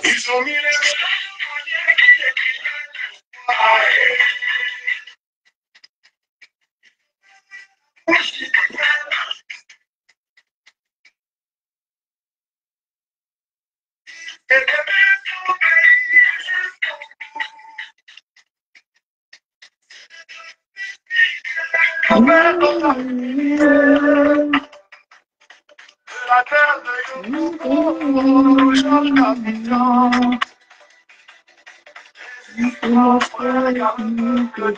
Ils ont mis les la terre de Yobo, Jean Capitan. Mon frère Capitan,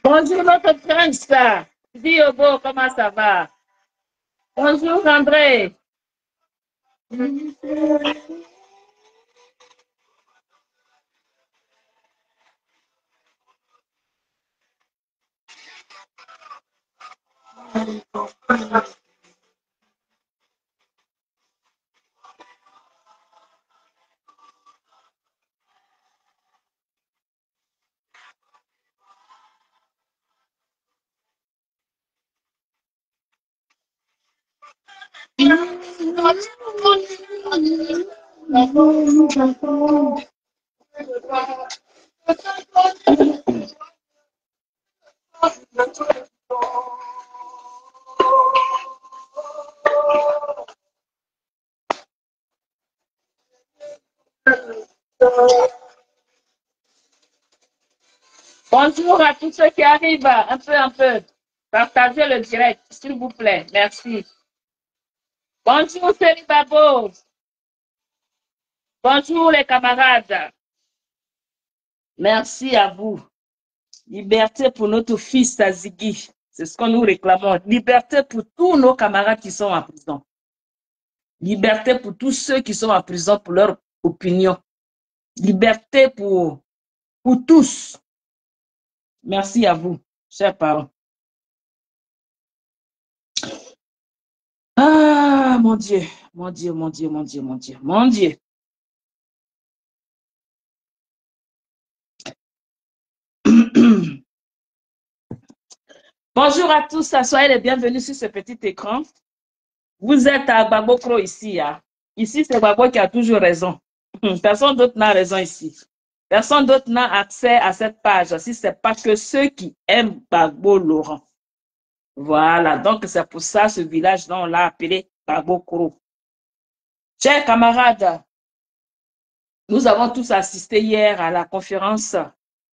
Bonjour notre prince. Diobo, comment ça va? Bonjour André. Bonjour à tous ceux qui arrivent, un peu. Partagez le direct, s'il vous plaît. Merci. Bonjour, Céline Babo. Bonjour, les camarades. Merci à vous. Liberté pour notre fils Tazigui. C'est ce que nous réclamons. Liberté pour tous nos camarades qui sont en prison. Liberté pour tous ceux qui sont en prison pour leur opinion. Liberté pour tous. Merci à vous, chers parents. Ah, mon Dieu, mon Dieu, mon Dieu, mon Dieu, mon Dieu, mon Dieu. Bonjour à tous, soyez les bienvenus sur ce petit écran. Vous êtes à Gbagbo ici. Hein? Ici, c'est Gbagbo qui a toujours raison. Personne d'autre n'a raison ici. Personne d'autre n'a accès à cette page si ce n'est pas que ceux qui aiment Gbagbo Laurent. Voilà, donc c'est pour ça ce village dont on l'a appelé Gbagbo. Chers camarades, nous avons tous assisté hier à la conférence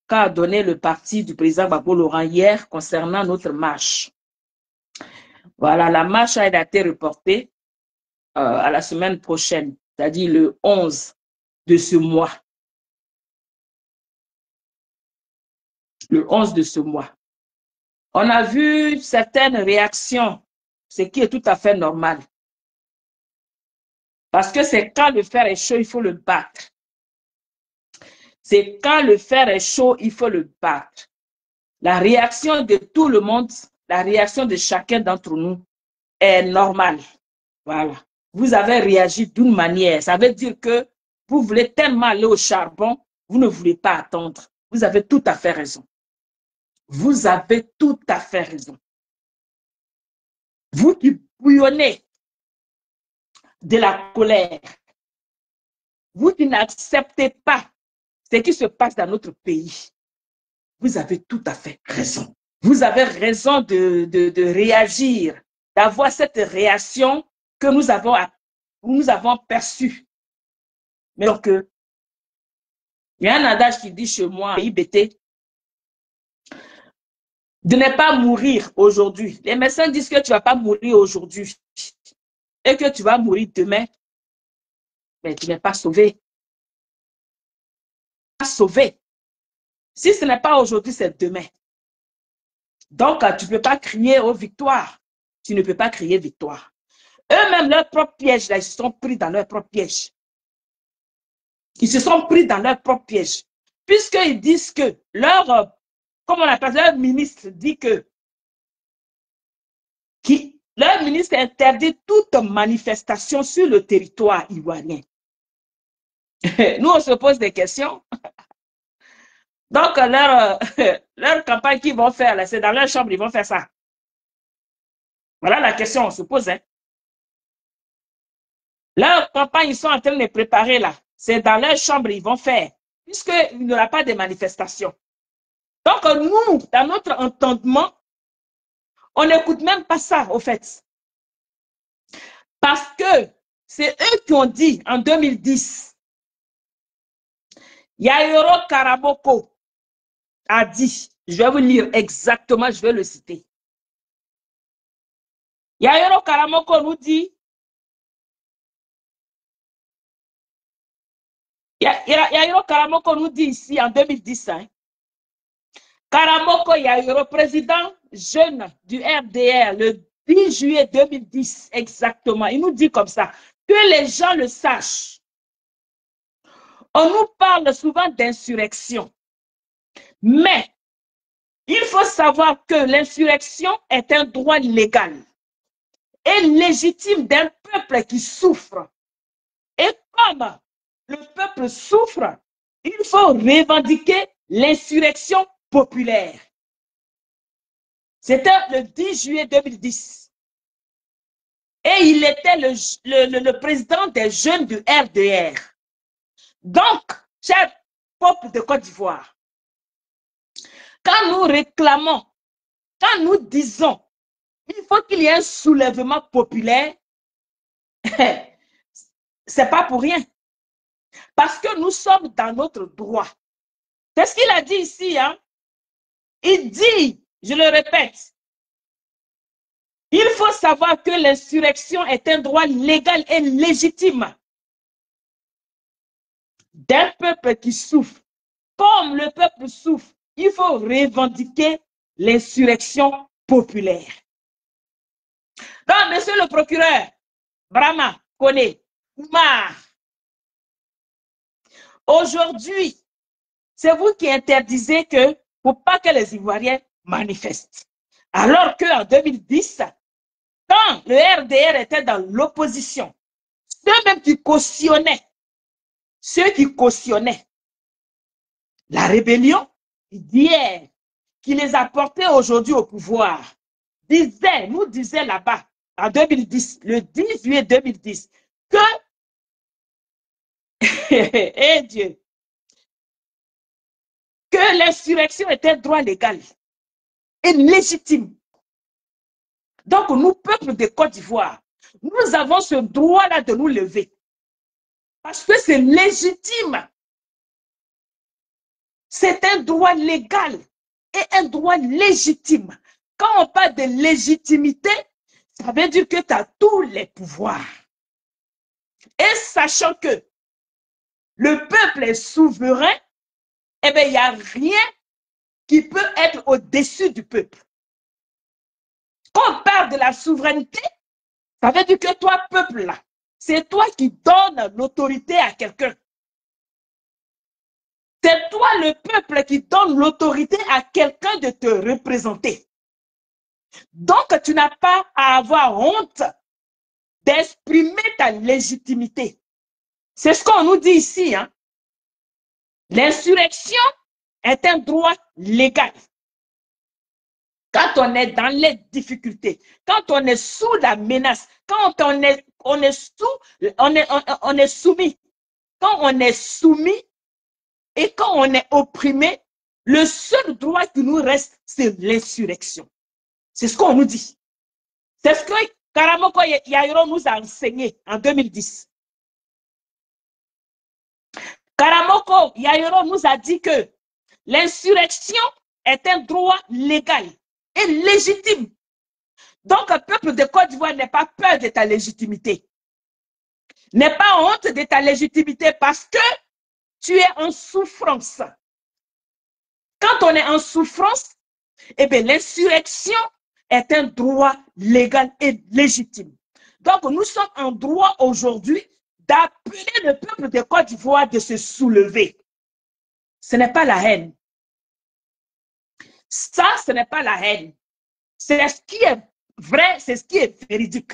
qu'a donné le parti du président Gbagbo Laurent hier concernant notre marche. Voilà, la marche a été reportée à la semaine prochaine, c'est-à-dire le 11 de ce mois. Le 11 de ce mois. On a vu certaines réactions, ce qui est tout à fait normal. Parce que c'est quand le fer est chaud, il faut le battre. C'est quand le fer est chaud, il faut le battre. La réaction de tout le monde, la réaction de chacun d'entre nous est normale. Voilà. Vous avez réagi d'une manière. Ça veut dire que vous voulez tellement aller au charbon, vous ne voulez pas attendre. Vous avez tout à fait raison. Vous avez tout à fait raison. Vous qui bouillonnez de la colère, vous qui n'acceptez pas ce qui se passe dans notre pays, vous avez tout à fait raison. Vous avez raison de réagir, d'avoir cette réaction que nous avons perçue. Mais donc, il y a un adage qui dit chez moi, IBT, de ne pas mourir aujourd'hui. Les médecins disent que tu ne vas pas mourir aujourd'hui et que tu vas mourir demain, mais tu n'es pas sauvé. Pas sauvé. Si ce n'est pas aujourd'hui, c'est demain. Donc, tu ne peux pas crier aux victoires. Tu ne peux pas crier victoire. Eux-mêmes, leur propre piège, là, ils se sont pris dans leur propre piège. Ils se sont pris dans leur propre piège. Puisqu'ils disent que leur, comme on appelle, leur ministre dit que leur ministre interdit toute manifestation sur le territoire ivoirien. Nous, on se pose des questions. Donc, leur campagne qu'ils vont faire, c'est dans leur chambre, ils vont faire ça. Voilà la question, on se pose. Hein. Leur campagne, ils sont en train de préparer là. C'est dans leur chambre, ils vont faire. Puisqu'il n'y aura pas de manifestation. Donc, nous, dans notre entendement, on n'écoute même pas ça, au fait. Parce que c'est eux qui ont dit en 2010, Yairo Karamoko a dit, je vais vous lire exactement, je vais le citer. Yairo Karamoko nous dit, Yairo Karamoko nous dit ici en 2010, hein, Karamoko Yairo, président jeune du RDR, le 10 juillet 2010, exactement. Il nous dit comme ça, que les gens le sachent. On nous parle souvent d'insurrection. Mais, il faut savoir que l'insurrection est un droit légal et légitime d'un peuple qui souffre. Et comme le peuple souffre, il faut revendiquer l'insurrection populaire. C'était le 10 juillet 2010. Et il était le président des jeunes du RDR. Donc, cher peuple de Côte d'Ivoire, quand nous réclamons, quand nous disons, il faut qu'il y ait un soulèvement populaire, c'est pas pour rien. Parce que nous sommes dans notre droit. C'est ce qu'il a dit ici. Hein? Il dit, je le répète, il faut savoir que l'insurrection est un droit légal et légitime d'un peuple qui souffre. Comme le peuple souffre, il faut revendiquer l'insurrection populaire. Donc, monsieur le procureur, Brahma, Koné, Oumar, aujourd'hui, c'est vous qui interdisez que, pour pas que les Ivoiriens manifestent. Alors qu'en 2010, quand le RDR était dans l'opposition, ceux-mêmes qui cautionnaient la rébellion d'hier, qui les a portés aujourd'hui au pouvoir, nous disaient là-bas, en 2010, le 10 juillet 2010, que, eh Dieu, que l'insurrection était un droit légal et légitime. Donc, nous, peuple de Côte d'Ivoire, nous avons ce droit-là de nous lever. Parce que c'est légitime. C'est un droit légal et un droit légitime. Quand on parle de légitimité, ça veut dire que tu as tous les pouvoirs. Et sachant que le peuple est souverain, eh bien, il n'y a rien qui peut être au-dessus du peuple. Quand on parle de la souveraineté, ça veut dire que toi, peuple là, c'est toi qui donnes l'autorité à quelqu'un. C'est toi, le peuple, qui donne l'autorité à quelqu'un de te représenter. Donc, tu n'as pas à avoir honte d'exprimer ta légitimité. C'est ce qu'on nous dit ici. Hein? L'insurrection est un droit légal. Quand on est dans les difficultés, quand on est sous la menace, quand on est soumis, quand on est soumis et quand on est opprimé, le seul droit qui nous reste, c'est l'insurrection. C'est ce qu'on nous dit. C'est ce que Karamoko Yairo nous a enseigné en 2010. Karamoko Yairo nous a dit que l'insurrection est un droit légal et légitime. Donc, le peuple de Côte d'Ivoire n'est pas peur de ta légitimité. N'est pas honte de ta légitimité parce que tu es en souffrance. Quand on est en souffrance, eh bien, l'insurrection est un droit légal et légitime. Donc, nous sommes en droit aujourd'hui d'appeler le peuple de Côte d'Ivoire de se soulever. Ce n'est pas la haine. Ça, ce n'est pas la haine. C'est ce qui est vrai, c'est ce qui est véridique.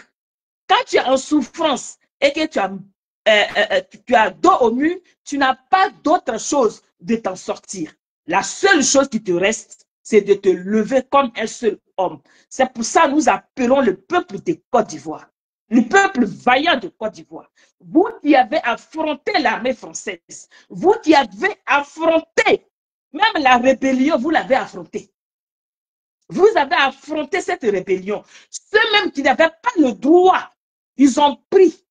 Quand tu es en souffrance et que tu as dos au mur, tu n'as pas d'autre chose de t'en sortir. La seule chose qui te reste, c'est de te lever comme un seul homme. C'est pour ça que nous appelons le peuple de Côte d'Ivoire, le peuple vaillant de Côte d'Ivoire. Vous qui avez affronté l'armée française, vous qui avez affronté même la rébellion, vous l'avez affrontée. Vous avez affronté cette rébellion. Ceux-mêmes qui n'avaient pas le droit, ils ont pris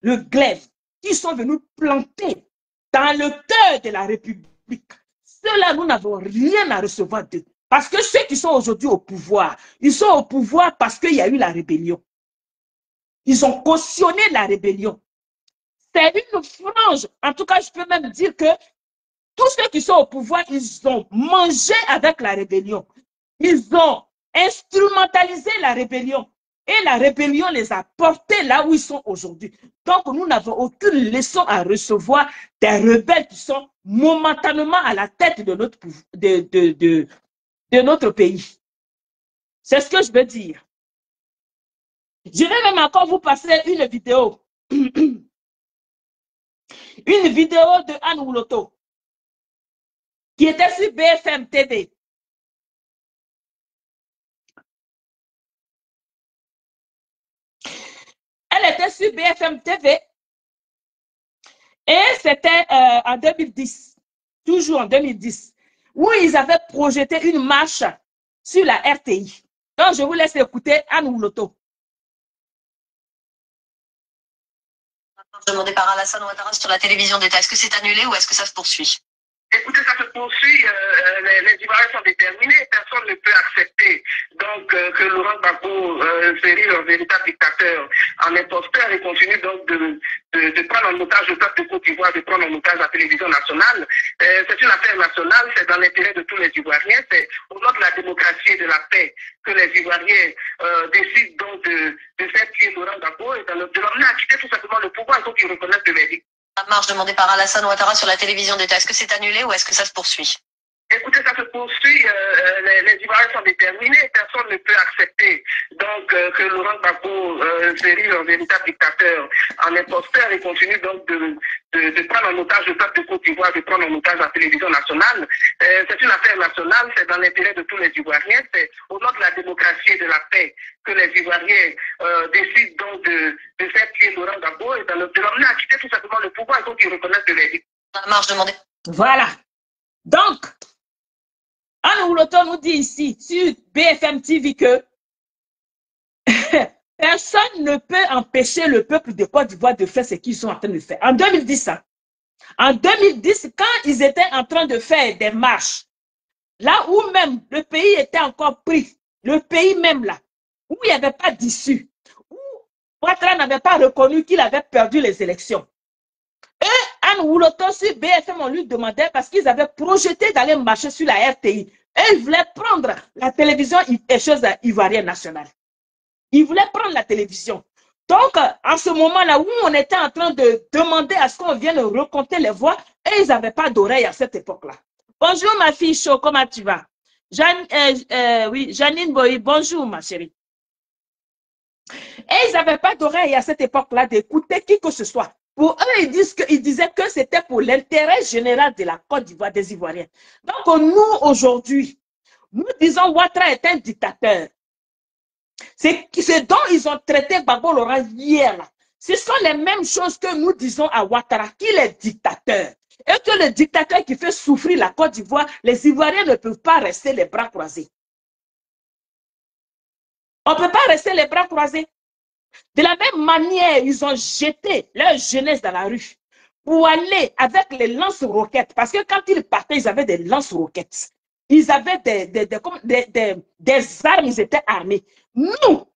le glaive, ils sont venus planter dans le cœur de la République. Ceux-là, nous n'avons rien à recevoir d'eux. Parce que ceux qui sont aujourd'hui au pouvoir, ils sont au pouvoir parce qu'il y a eu la rébellion. Ils ont cautionné la rébellion. C'est une frange. En tout cas, je peux même dire que tous ceux qui sont au pouvoir, ils ont mangé avec la rébellion. Ils ont instrumentalisé la rébellion. Et la rébellion les a portés là où ils sont aujourd'hui. Donc, nous n'avons aucune leçon à recevoir des rebelles qui sont momentanément à la tête de notre pays. C'est ce que je veux dire. Je vais même encore vous passer une vidéo. Une vidéo de Anne Wouloto qui était sur BFM TV. sur BFM TV. Et c'était en 2010, toujours en 2010, où ils avaient projeté une marche sur la RTI. Donc, je vous laisse écouter Anne Ouloto. Demandé par Alassane Ouattara sur la télévision d'État. Est-ce que c'est annulé ou est-ce que ça se poursuit? Écoutez, ça se poursuit. Les Ivoiriens sont déterminés. Personne ne peut accepter donc que Laurent Gbagbo serait un véritable dictateur, un imposteur, et continue donc de prendre en otage le peuple de Côte d'Ivoire, de prendre en otage la télévision nationale. C'est une affaire nationale, c'est dans l'intérêt de tous les Ivoiriens, c'est au nom de la démocratie et de la paix que les Ivoiriens décident donc de faire tuer Laurent Gbagbo et de l'emmener à quitter tout simplement le pouvoir, donc ils reconnaissent de mérite. La marche demandée par Alassane Ouattara sur la télévision d'État. Est-ce que c'est annulé ou est-ce que ça se poursuit? Écoutez, ça se poursuit. Les Ivoiriens sont déterminés. Personne ne peut accepter donc que Laurent Gbagbo serait un véritable dictateur, un imposteur, et continue donc de prendre en otage le peuple de Côte d'Ivoire, de prendre en otage la télévision nationale. C'est une affaire nationale, c'est dans l'intérêt de tous les Ivoiriens, c'est au nom de la démocratie et de la paix que les Ivoiriens décident donc de faire tuer Laurent Gbagbo et de l'emmener à quitter tout simplement le pouvoir, donc ils reconnaissent de mérite. La marche demandée. Voilà. Donc, Anne Ouloto nous dit ici, sur BFM TV, que personne ne peut empêcher le peuple de Côte d'Ivoire de faire ce qu'ils sont en train de faire. En 2010, en 2010, quand ils étaient en train de faire des marches, là où même le pays était encore pris, le pays même là, où il n'y avait pas d'issue, où Ouattara n'avait pas reconnu qu'il avait perdu les élections. Et Anne Ouloto sur BFM, on lui demandait, parce qu'ils avaient projeté d'aller marcher sur la RTI. Et ils voulaient prendre la télévision et chose ivoirienne nationale. Ils voulaient prendre la télévision. Donc, en ce moment-là où on était en train de demander à ce qu'on vienne recompter les voix, et ils n'avaient pas d'oreille à cette époque-là. Bonjour ma fille Cho, comment tu vas? Oui, Janine Boy, bonjour ma chérie. Et ils n'avaient pas d'oreille à cette époque-là d'écouter qui que ce soit. Pour eux, ils disaient que c'était pour l'intérêt général de la Côte d'Ivoire, des Ivoiriens. Donc, nous, aujourd'hui, nous disons Ouattara est un dictateur. C'est ce dont ils ont traité Gbagbo Laurent hier. Là. Ce sont les mêmes choses que nous disons à Ouattara, qu'il est dictateur. Et que le dictateur qui fait souffrir la Côte d'Ivoire, les Ivoiriens ne peuvent pas rester les bras croisés. On ne peut pas rester les bras croisés. De la même manière, ils ont jeté leur jeunesse dans la rue pour aller avec les lance-roquettes. Parce que quand ils partaient, ils avaient des lance-roquettes. Ils avaient des armes, ils étaient armés. Nous,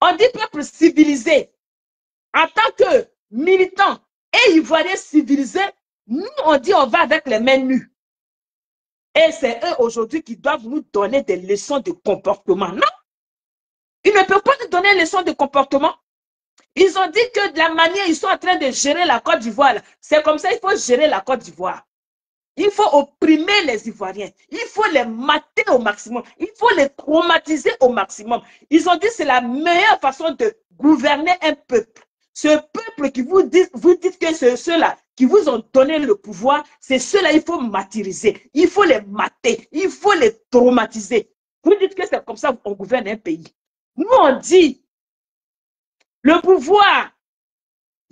on dit peuple civilisé. En tant que militants et Ivoiriens civilisés, nous, on dit on va avec les mains nues. Et c'est eux aujourd'hui qui doivent nous donner des leçons de comportement. Non? Ils ne peuvent pas nous donner une leçon de comportement. Ils ont dit que de la manière ils sont en train de gérer la Côte d'Ivoire, c'est comme ça qu'il faut gérer la Côte d'Ivoire. Il faut opprimer les Ivoiriens. Il faut les mater au maximum. Il faut les traumatiser au maximum. Ils ont dit que c'est la meilleure façon de gouverner un peuple. Ce peuple qui vous dit que c'est ceux-là qui vous ont donné le pouvoir, c'est ceux-là il faut martyriser. Il faut les mater. Il faut les traumatiser. Vous dites que c'est comme ça qu'on gouverne un pays. Nous, on dit, le pouvoir,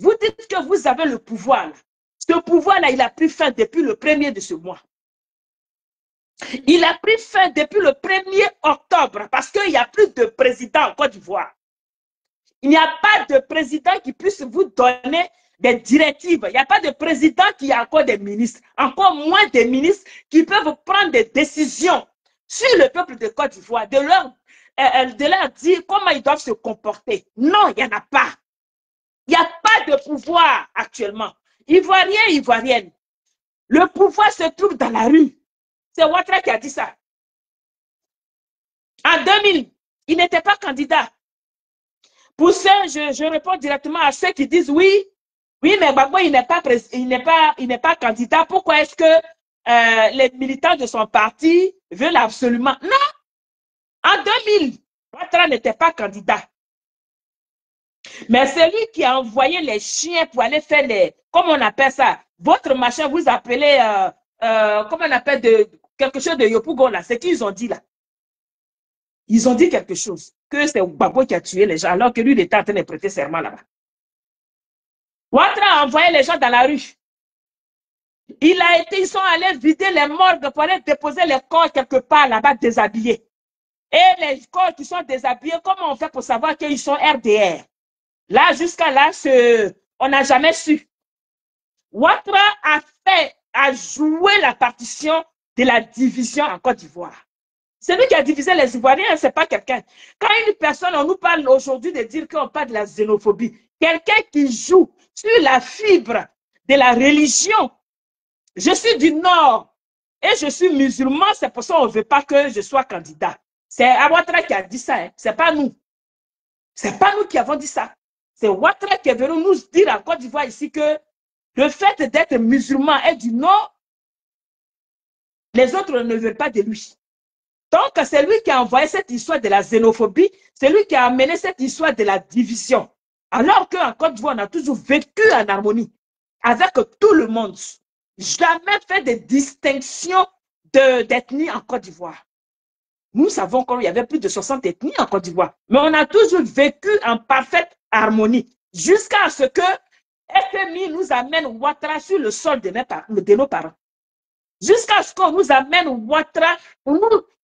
vous dites que vous avez le pouvoir. Ce pouvoir-là, il a pris fin depuis le 1er de ce mois. Il a pris fin depuis le 1er octobre parce qu'il n'y a plus de président en Côte d'Ivoire. Il n'y a pas de président qui puisse vous donner des directives. Il n'y a pas de président qui a encore des ministres, encore moins des ministres qui peuvent prendre des décisions sur le peuple de Côte d'Ivoire, de leur dire comment ils doivent se comporter. Non, il n'y en a pas. Il n'y a pas de pouvoir actuellement. Ivoiriens, Ivoiriennes, le pouvoir se trouve dans la rue. C'est Ouattara qui a dit ça. En 2000, il n'était pas candidat. Pour ça, je réponds directement à ceux qui disent oui, mais Gbagbo, il n'est pas candidat. Pourquoi est-ce que les militants de son parti veulent absolument... Non! En 2000, Ouattara n'était pas candidat. Mais c'est lui qui a envoyé les chiens pour aller faire les... Comment on appelle ça? Votre machin, vous appelez... comment on appelle quelque chose de Yopougon là? C'est qu'ils ont dit là. Ils ont dit quelque chose, que c'est Gbagbo qui a tué les gens, alors que lui, il était en train de prêter serment là-bas. Ouattara a envoyé les gens dans la rue. Ils sont allés vider les morgues pour aller déposer les corps quelque part là-bas déshabillés. Et les corps qui sont déshabillés, comment on fait pour savoir qu'ils sont RDR? Là, jusqu'à là, on n'a jamais su. Ouattara a joué la partition de la division en Côte d'Ivoire. C'est lui qui a divisé les Ivoiriens, ce n'est pas quelqu'un. Quand une personne, on nous parle aujourd'hui de dire qu'on parle de la xénophobie, quelqu'un qui joue sur la fibre de la religion. Je suis du Nord et je suis musulman, c'est pour ça qu'on ne veut pas que je sois candidat. C'est Ouattara qui a dit ça, hein. Ce n'est pas nous. Ce n'est pas nous qui avons dit ça. C'est Ouattara qui est venu nous dire en Côte d'Ivoire ici que le fait d'être musulman et du Nord, les autres ne veulent pas de lui. Donc, c'est lui qui a envoyé cette histoire de la xénophobie, c'est lui qui a amené cette histoire de la division. Alors qu'en Côte d'Ivoire, on a toujours vécu en harmonie avec tout le monde. Jamais fait de distinction d'ethnie en Côte d'Ivoire. Nous savons qu'il y avait plus de 60 ethnies en Côte d'Ivoire, mais on a toujours vécu en parfaite harmonie jusqu'à ce que FMI nous amène Ouattara sur le sol de nos parents. Jusqu'à ce qu'on nous amène Ouattara pour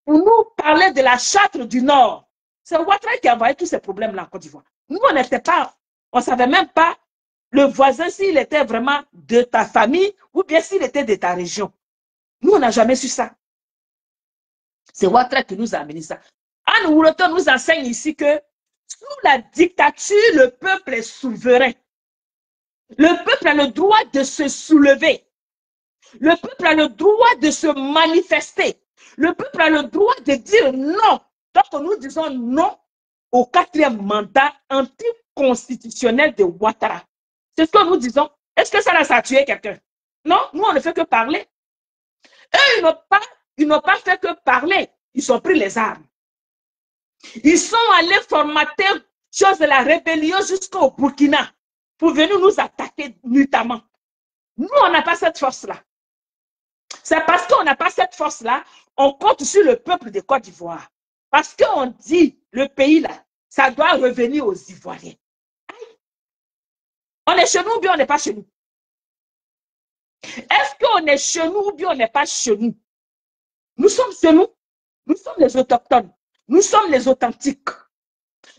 nous parler de la charte du Nord. C'est Ouattara qui a envoyé tous ces problèmes-là en Côte d'Ivoire. Nous, on n'était pas, on ne savait même pas le voisin s'il était vraiment de ta famille ou bien s'il était de ta région. Nous, on n'a jamais su ça. C'est Ouattara qui nous a amené ça. Anne Wouroto nous enseigne ici que sous la dictature, le peuple est souverain. Le peuple a le droit de se soulever. Le peuple a le droit de se manifester. Le peuple a le droit de dire non. Donc nous disons non au 4e mandat anticonstitutionnel de Ouattara. C'est ce que nous disons. Est-ce que ça a tué quelqu'un? Non, nous on ne fait que parler. Eux, ils n'ont pas fait que parler. Ils ont pris les armes. Ils sont allés formater chose de la rébellion jusqu'au Burkina pour venir nous attaquer nuitamment. Nous, on n'a pas cette force-là. C'est parce qu'on n'a pas cette force-là, on compte sur le peuple de Côte d'Ivoire. Parce qu'on dit, le pays-là, ça doit revenir aux Ivoiriens. On est chez nous ou bien on n'est pas chez nous? Est-ce qu'on est chez nous ou bien on n'est pas chez nous? Nous sommes chez nous. Nous sommes les autochtones. Nous sommes les authentiques.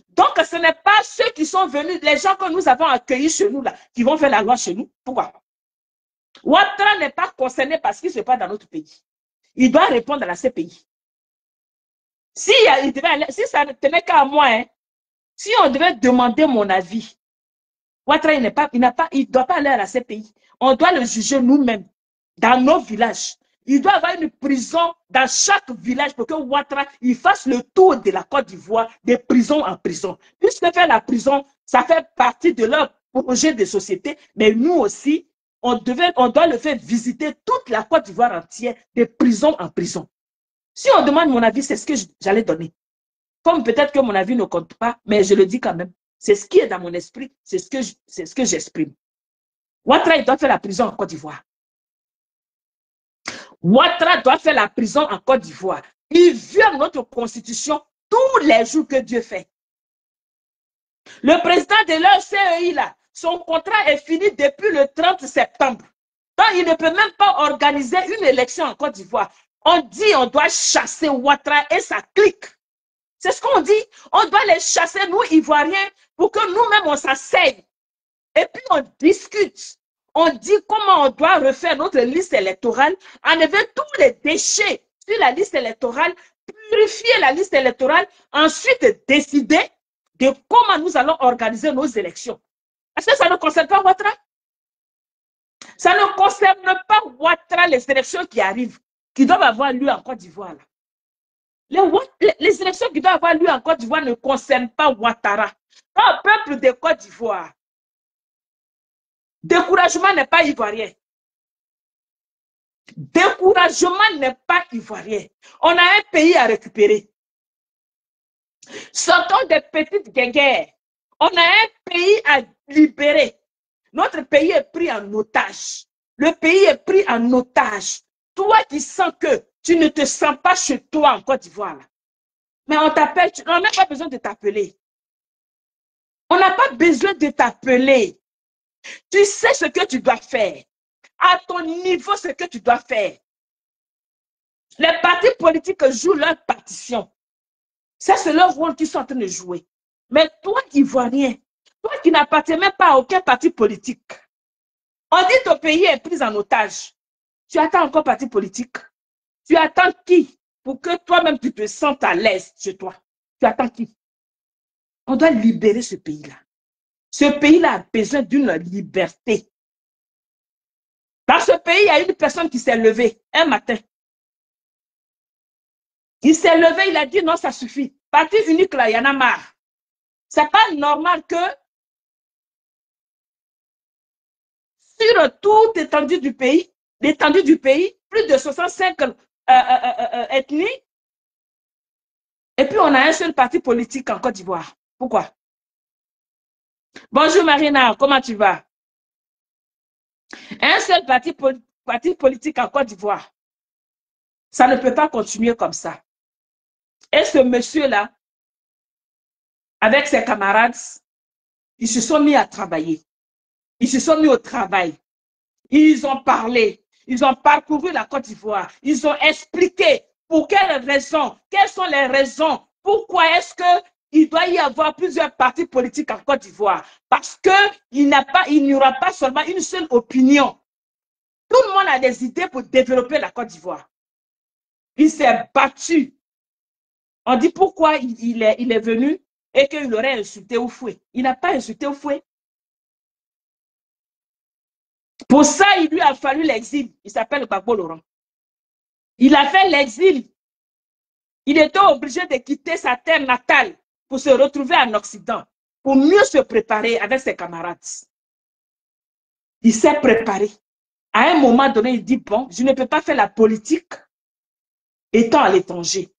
Donc, ce n'est pas ceux qui sont venus, les gens que nous avons accueillis chez nous, là, qui vont faire la loi chez nous. Pourquoi? Ouattara n'est pas concerné parce qu'il ne se passe dans notre pays. Il doit répondre à la CPI. Si ça ne tenait qu'à moi, hein, si on devait demander mon avis, Ouattara, il ne doit pas aller à la CPI. On doit le juger nous-mêmes, dans nos villages. Il doit y avoir une prison dans chaque village pour que Ouattara il fasse le tour de la Côte d'Ivoire, de prison en prison. Puisque faire la prison, ça fait partie de leur projet de société, mais nous aussi, on doit le faire visiter toute la Côte d'Ivoire entière, de prison en prison. Si on demande mon avis, c'est ce que j'allais donner. Comme peut-être que mon avis ne compte pas, mais je le dis quand même. C'est ce qui est dans mon esprit, c'est ce que j'exprime. Ouattara, il doit faire la prison en Côte d'Ivoire. Ouattara doit faire la prison en Côte d'Ivoire. Il viole notre constitution tous les jours que Dieu fait. Le président de leur CEI, là, son contrat est fini depuis le 30 septembre. Donc, il ne peut même pas organiser une élection en Côte d'Ivoire. On dit on doit chasser Ouattara et sa clique. C'est ce qu'on dit. On doit les chasser, nous, Ivoiriens, pour que nous-mêmes, on s'asseye. Et puis, on discute. On dit comment on doit refaire notre liste électorale, enlever tous les déchets sur la liste électorale, purifier la liste électorale, ensuite décider de comment nous allons organiser nos élections. Est-ce que ça ne concerne pas Ouattara? Ça ne concerne pas Ouattara, les élections qui arrivent, qui doivent avoir lieu en Côte d'Ivoire. Les élections qui doivent avoir lieu en Côte d'Ivoire ne concernent pas Ouattara. Le peuple de Côte d'Ivoire. Découragement n'est pas ivoirien. Découragement n'est pas ivoirien. On a un pays à récupérer. Sortons des petites guerres. On a un pays à libérer. Notre pays est pris en otage. Le pays est pris en otage. Toi qui sens que tu ne te sens pas chez toi en Côte d'Ivoire. Mais on t'appelle, on n'a même pas besoin de t'appeler. On n'a pas besoin de t'appeler. Tu sais ce que tu dois faire. À ton niveau, ce que tu dois faire. Les partis politiques jouent leur partition. Ça, c'est leur rôle qu'ils sont en train de jouer. Mais toi, Ivoirien, toi qui n'appartiens même pas à aucun parti politique, on dit que ton pays est pris en otage. Tu attends encore parti politique. Tu attends qui pour que toi-même tu te sentes à l'aise chez toi? Tu attends qui? On doit libérer ce pays-là. Ce pays-là a besoin d'une liberté. Dans ce pays, il y a une personne qui s'est levée un matin. Il s'est levé, il a dit non, ça suffit. Parti unique là, il y en a marre. C'est pas normal que sur toute l'étendue du pays, plus de 65 ethnies, et puis on a un seul parti politique en Côte d'Ivoire. Pourquoi? Bonjour Marina, comment tu vas? Un seul parti politique en Côte d'Ivoire. Ça ne peut pas continuer comme ça. Et ce monsieur-là, avec ses camarades, ils se sont mis à travailler. Ils se sont mis au travail. Ils ont parlé. Ils ont parcouru la Côte d'Ivoire. Ils ont expliqué pour quelles raisons, quelles sont les raisons, pourquoi est-ce qu'il doit y avoir plusieurs partis politiques en Côte d'Ivoire. Parce qu'il n'y aura pas seulement une seule opinion. Tout le monde a des idées pour développer la Côte d'Ivoire. Il s'est battu. On dit pourquoi il est venu et qu'il aurait insulté Oufoué. Il n'a pas insulté Oufoué. Pour ça, il lui a fallu l'exil. Il s'appelle Gbagbo Laurent. Il a fait l'exil. Il était obligé de quitter sa terre natale pour se retrouver en Occident, pour mieux se préparer avec ses camarades. Il s'est préparé. À un moment donné, il dit, bon, je ne peux pas faire la politique étant à l'étranger,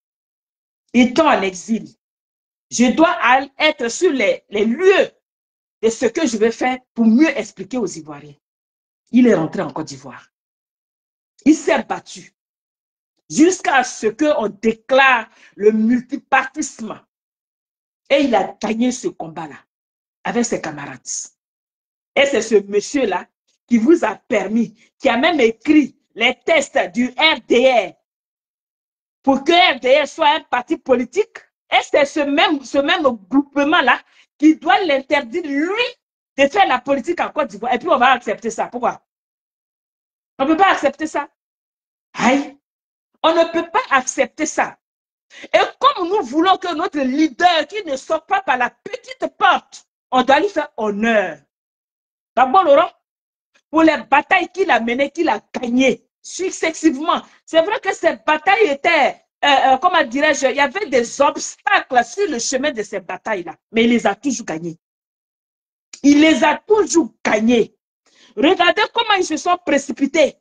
étant en exil. Je dois être sur les lieux de ce que je vais faire pour mieux expliquer aux Ivoiriens. Il est rentré en Côte d'Ivoire. Il s'est battu jusqu'à ce qu'on déclare le multipartisme. Et il a gagné ce combat-là avec ses camarades. Et c'est ce monsieur-là qui vous a permis, qui a même écrit les tests du RDR pour que RDR soit un parti politique. Et c'est ce même groupement-là qui doit l'interdire, lui, de faire la politique en Côte d'Ivoire. Et puis on va accepter ça. Pourquoi? On ne peut pas accepter ça. Aïe. On ne peut pas accepter ça. Et comme nous voulons que notre leader qui ne sort pas par la petite porte, on doit lui faire honneur. D'abord, Laurent, pour les batailles qu'il a menées, qu'il a gagnées successivement. C'est vrai que ces batailles étaient, comment dirais-je, il y avait des obstacles sur le chemin de ces batailles-là, mais il les a toujours gagnées. Il les a toujours gagnées. Regardez comment ils se sont précipités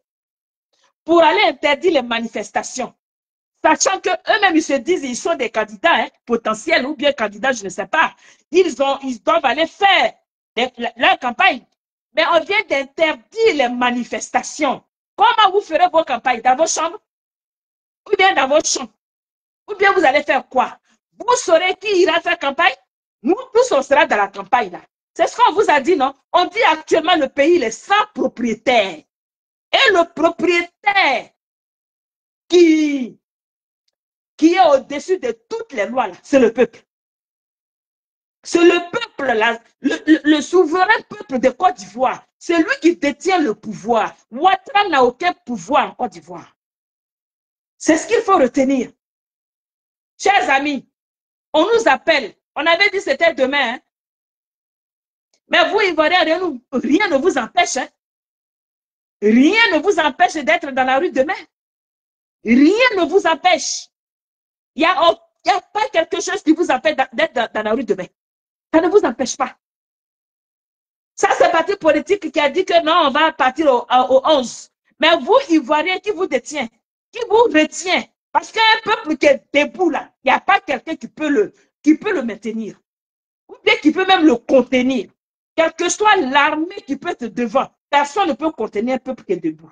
pour aller interdire les manifestations. Sachant qu'eux-mêmes, ils se disent ils sont des candidats potentiels ou bien candidats, je ne sais pas. Ils doivent aller faire leur campagne. Mais on vient d'interdire les manifestations. Comment vous ferez vos campagnes? Dans vos chambres? Ou bien dans vos chambres? Ou bien vous allez faire quoi? Vous saurez qui ira faire campagne? Nous tous, on sera dans la campagne là. C'est ce qu'on vous a dit, non? On dit actuellement le pays il est sans propriétaire. Et le propriétaire qui est au-dessus de toutes les lois, c'est le peuple. C'est le peuple, là, le souverain peuple de Côte d'Ivoire. C'est lui qui détient le pouvoir. Ouattara n'a aucun pouvoir en Côte d'Ivoire. C'est ce qu'il faut retenir. Chers amis, on nous appelle. On avait dit que c'était demain. Hein? Mais vous, Ivoiriens, rien ne vous empêche. Hein? Rien ne vous empêche d'être dans la rue demain. Rien ne vous empêche. Il n'y a pas quelque chose qui vous empêche d'être dans la rue demain. Ça ne vous empêche pas. Ça, c'est le parti politique qui a dit que non, on va partir au 11. Mais vous, Ivoiriens, qui vous détient, qui vous retient, parce qu'un peuple qui est debout là, il n'y a pas quelqu'un qui peut le maintenir. Ou bien qui peut même le contenir. Quelle que soit l'armée qui peut être devant, personne ne peut contenir un peuple qui est debout.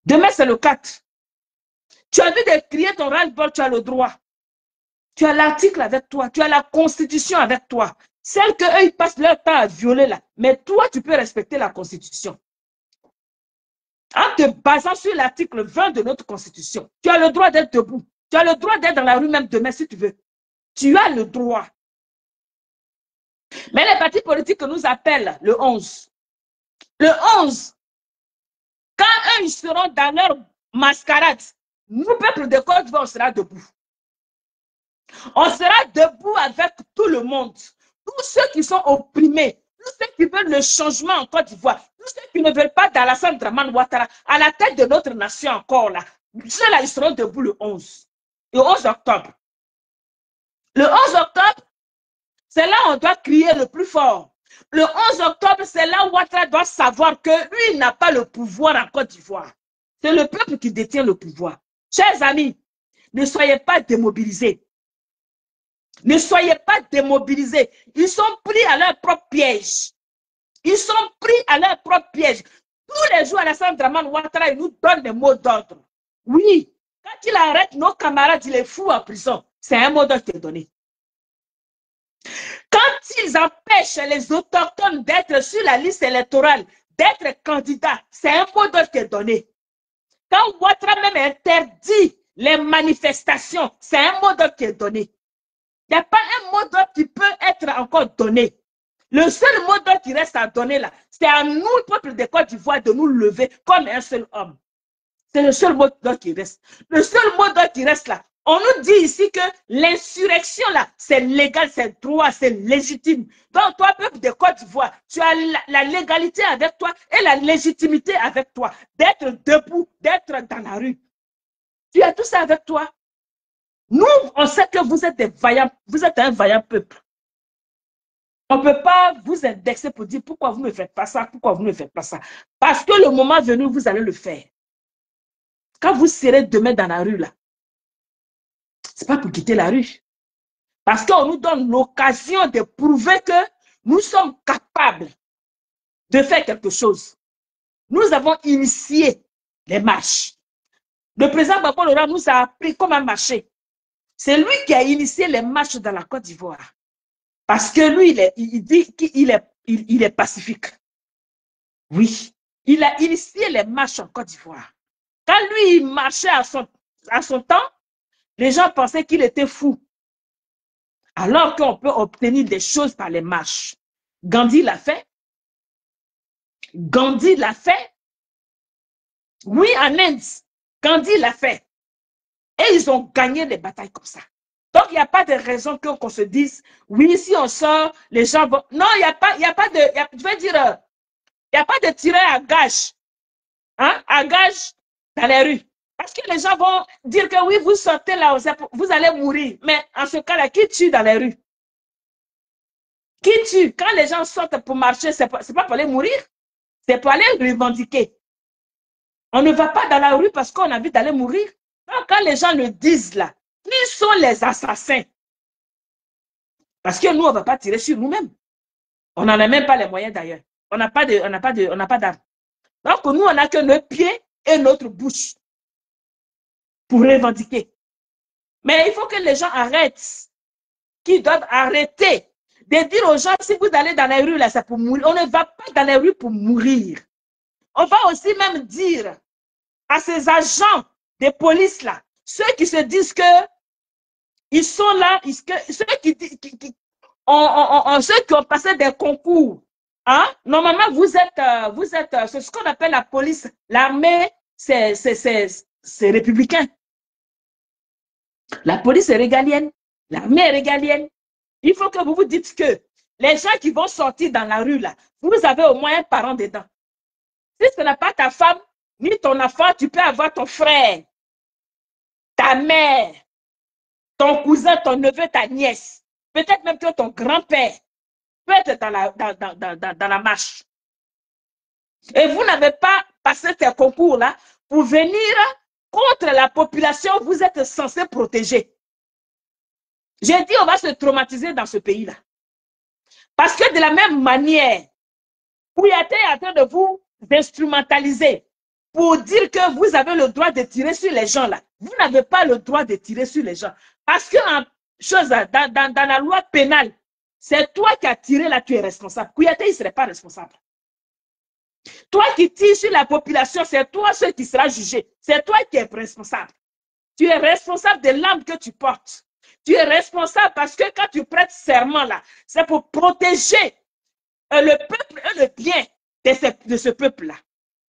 Demain, c'est le 4. Tu as envie de crier ton ras-le-bol, tu as le droit. Tu as l'article avec toi, tu as la constitution avec toi. Celle qu'eux, ils passent leur temps à violer là. Mais toi, tu peux respecter la constitution. En te basant sur l'article 20 de notre constitution, tu as le droit d'être debout. Tu as le droit d'être dans la rue même demain si tu veux. Tu as le droit. Mais les partis politiques nous appellent le 11. Le 11, quand eux, ils seront dans leur mascarade, nous, peuple de Côte d'Ivoire, on sera debout. On sera debout avec tout le monde. Tous ceux qui sont opprimés, tous ceux qui veulent le changement en Côte d'Ivoire, tous ceux qui ne veulent pas d'Alassane Dramane Ouattara à la tête de notre nation encore là, ceux-là, ils seront debout le 11. Le 11 octobre. Le 11 octobre, c'est là où on doit crier le plus fort. Le 11 octobre, c'est là où Ouattara doit savoir que lui, il n'a pas le pouvoir en Côte d'Ivoire. C'est le peuple qui détient le pouvoir. Chers amis, ne soyez pas démobilisés. Ne soyez pas démobilisés. Ils sont pris à leur propre piège. Ils sont pris à leur propre piège. Tous les jours, Alassane Dramane Ouattara, il nous donne des mots d'ordre. Oui, quand il arrête nos camarades, il les fout en prison. C'est un mot d'ordre qui est donné. Quand ils empêchent les autochtones d'être sur la liste électorale, d'être candidats, c'est un mot d'ordre qui est donné. Quand Ouattara même interdit les manifestations, c'est un mot d'ordre qui est donné. Il n'y a pas un mot d'ordre qui peut être encore donné. Le seul mot d'ordre qui reste à donner là, c'est à nous, le peuple de Côte d'Ivoire, de nous lever comme un seul homme. C'est le seul mot d'ordre qui reste. Le seul mot d'ordre qui reste là. On nous dit ici que l'insurrection là, c'est légal, c'est droit, c'est légitime. Donc toi, peuple de Côte d'Ivoire, tu as la légalité avec toi et la légitimité avec toi. D'être debout, d'être dans la rue. Tu as tout ça avec toi. Nous, on sait que vous êtes des vaillants, vous êtes un vaillant peuple. On ne peut pas vous indexer pour dire pourquoi vous ne faites pas ça, pourquoi vous ne faites pas ça. Parce que le moment venu, vous allez le faire. Quand vous serez demain dans la rue, là, ce n'est pas pour quitter la rue. Parce qu'on nous donne l'occasion de prouver que nous sommes capables de faire quelque chose. Nous avons initié les marches. Le président Gbagbo Laurent nous a appris comment marcher. C'est lui qui a initié les marches dans la Côte d'Ivoire. Parce que lui, il dit qu'il est pacifique. Oui, il a initié les marches en Côte d'Ivoire. Quand lui, il marchait à son temps, les gens pensaient qu'il était fou. Alors qu'on peut obtenir des choses par les marches. Gandhi l'a fait. Gandhi l'a fait. Oui, en Inde, Gandhi l'a fait. Et ils ont gagné des batailles comme ça. Donc, il n'y a pas de raison qu'on se dise, oui, si on sort, les gens vont... Non, il n'y a pas de... je veux dire, il n'y a pas de tirer à gage. Hein, à gage dans les rues. Parce que les gens vont dire que oui, vous sortez là, vous allez mourir. Mais en ce cas-là, qui tue dans les rues? Qui tue? Quand les gens sortent pour marcher, ce n'est pas pour aller mourir. C'est pour aller revendiquer. On ne va pas dans la rue parce qu'on a envie d'aller mourir. Donc, quand les gens le disent là, qui sont les assassins? Parce que nous, on ne va pas tirer sur nous-mêmes. On n'en a même pas les moyens d'ailleurs. On n'a pas d'armes. Donc, nous, on n'a que nos pieds et notre bouche pour revendiquer. Mais il faut que les gens arrêtent. Qu'ils doivent arrêter de dire aux gens, si vous allez dans les rues, là, c'est pour mourir. On ne va pas dans les rues pour mourir. On va aussi même dire à ces agents de police, là, ceux qui se disent que ils sont là, ceux qui ont passé des concours, hein? Normalement, vous êtes c'est ce qu'on appelle la police, l'armée, c'est républicain. La police est régalienne, l'armée est régalienne. Il faut que vous vous dites que les gens qui vont sortir dans la rue, là, vous avez au moins un parent dedans. Si ce n'est pas ta femme, ni ton enfant, tu peux avoir ton frère, ta mère, ton cousin, ton neveu, ta nièce, peut-être même que ton grand-père peut être dans la marche. Et vous n'avez pas passé ces concours-là pour venir contre la population que vous êtes censé protéger. J'ai dit on va se traumatiser dans ce pays-là. Parce que de la même manière, Kouyaté est en train de vous instrumentaliser pour dire que vous avez le droit de tirer sur les gens là. Vous n'avez pas le droit de tirer sur les gens. Parce qu'en chose dans la loi pénale, c'est toi qui as tiré là, tu es responsable. Kouyaté, il ne serait pas responsable. Toi qui tires sur la population, c'est toi celui qui sera jugé. C'est toi qui es responsable. Tu es responsable de l'âme que tu portes. Tu es responsable parce que quand tu prêtes serment là, c'est pour protéger le peuple et le bien de ce peuple-là.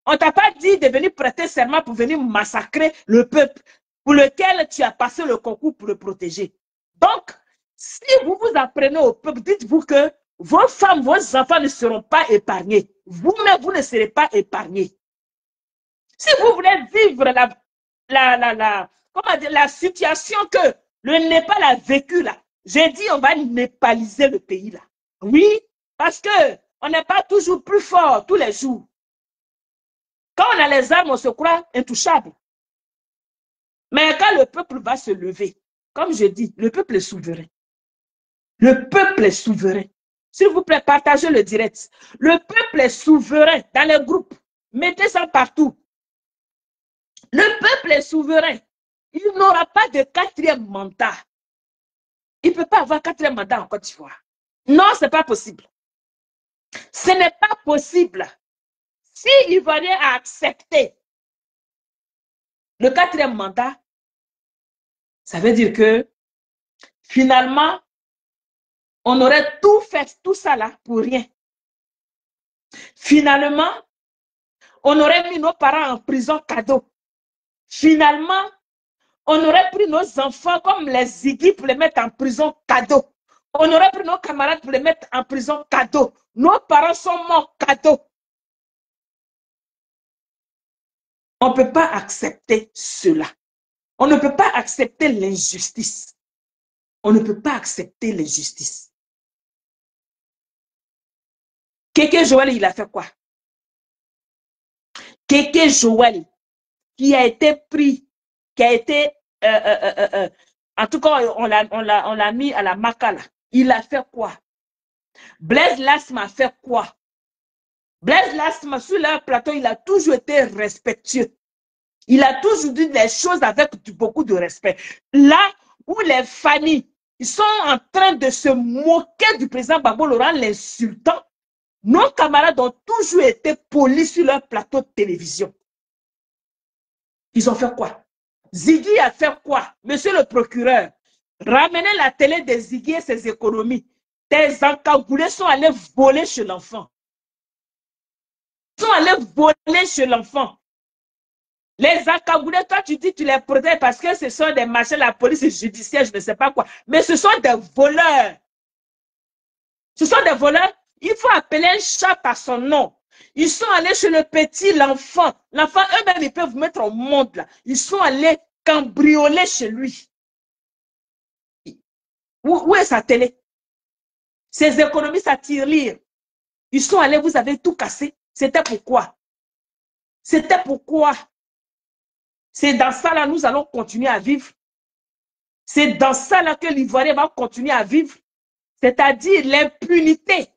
On ne t'a pas dit de venir prêter serment pour venir massacrer le peuple pour lequel tu as passé le concours pour le protéger. Donc, si vous vous apprenez au peuple, dites-vous que vos femmes, vos enfants ne seront pas épargnés. Vous-même, vous ne serez pas épargnés. Si vous voulez vivre la situation que le Népal a vécue là, j'ai dit on va népaliser le pays là. Oui, parce qu'on n'est pas toujours plus fort tous les jours. Quand on a les armes, on se croit intouchable. Mais quand le peuple va se lever, comme je dis, le peuple est souverain. Le peuple est souverain. S'il vous plaît, partagez le direct. Le peuple est souverain dans les groupes. Mettez ça partout. Le peuple est souverain. Il n'aura pas de 4e mandat. Il ne peut pas avoir 4e mandat en Côte d'Ivoire. Non, ce n'est pas possible. Ce n'est pas possible. Si l'Ivoirien a accepté le 4e mandat, ça veut dire que finalement, on aurait tout fait, tout ça là, pour rien. Finalement, on aurait mis nos parents en prison cadeau. Finalement, on aurait pris nos enfants comme les Ziggy pour les mettre en prison cadeau. On aurait pris nos camarades pour les mettre en prison cadeau. Nos parents sont morts cadeau. On ne peut pas accepter cela. On ne peut pas accepter l'injustice. On ne peut pas accepter l'injustice. Kéké Joël, il a fait quoi? Kéké Joël, qui a été pris, qui a été, en tout cas, on l'a mis à la Makala. Il a fait quoi? Blaise Lasma a fait quoi? Blaise Lasma, sur leur plateau, il a toujours été respectueux. Il a toujours dit les choses avec beaucoup de respect. Là où les familles ils sont en train de se moquer du président Gbagbo Laurent, l'insultant, nos camarades ont toujours été polis sur leur plateau de télévision. Ils ont fait quoi? Ziggy a fait quoi? Monsieur le procureur, ramenez la télé de Ziggy et ses économies. Tes encagoulés sont allés voler chez l'enfant. Ils sont allés voler chez l'enfant. Les encagoulés, toi tu dis tu les protèges parce que ce sont des machins, la police judiciaire, je ne sais pas quoi. Mais ce sont des voleurs. Ce sont des voleurs. Il faut appeler un chat par son nom. Ils sont allés chez le petit, l'enfant. L'enfant, eux-mêmes, ils peuvent vous mettre au monde là. Ils sont allés cambrioler chez lui. Où est sa télé? Ses économies, sa tirelire. Ils sont allés, vous avez tout cassé. C'était pourquoi? C'était pourquoi? C'est dans ça là, nous allons continuer à vivre. C'est dans ça là que l'Ivoirien va continuer à vivre. C'est-à-dire l'impunité.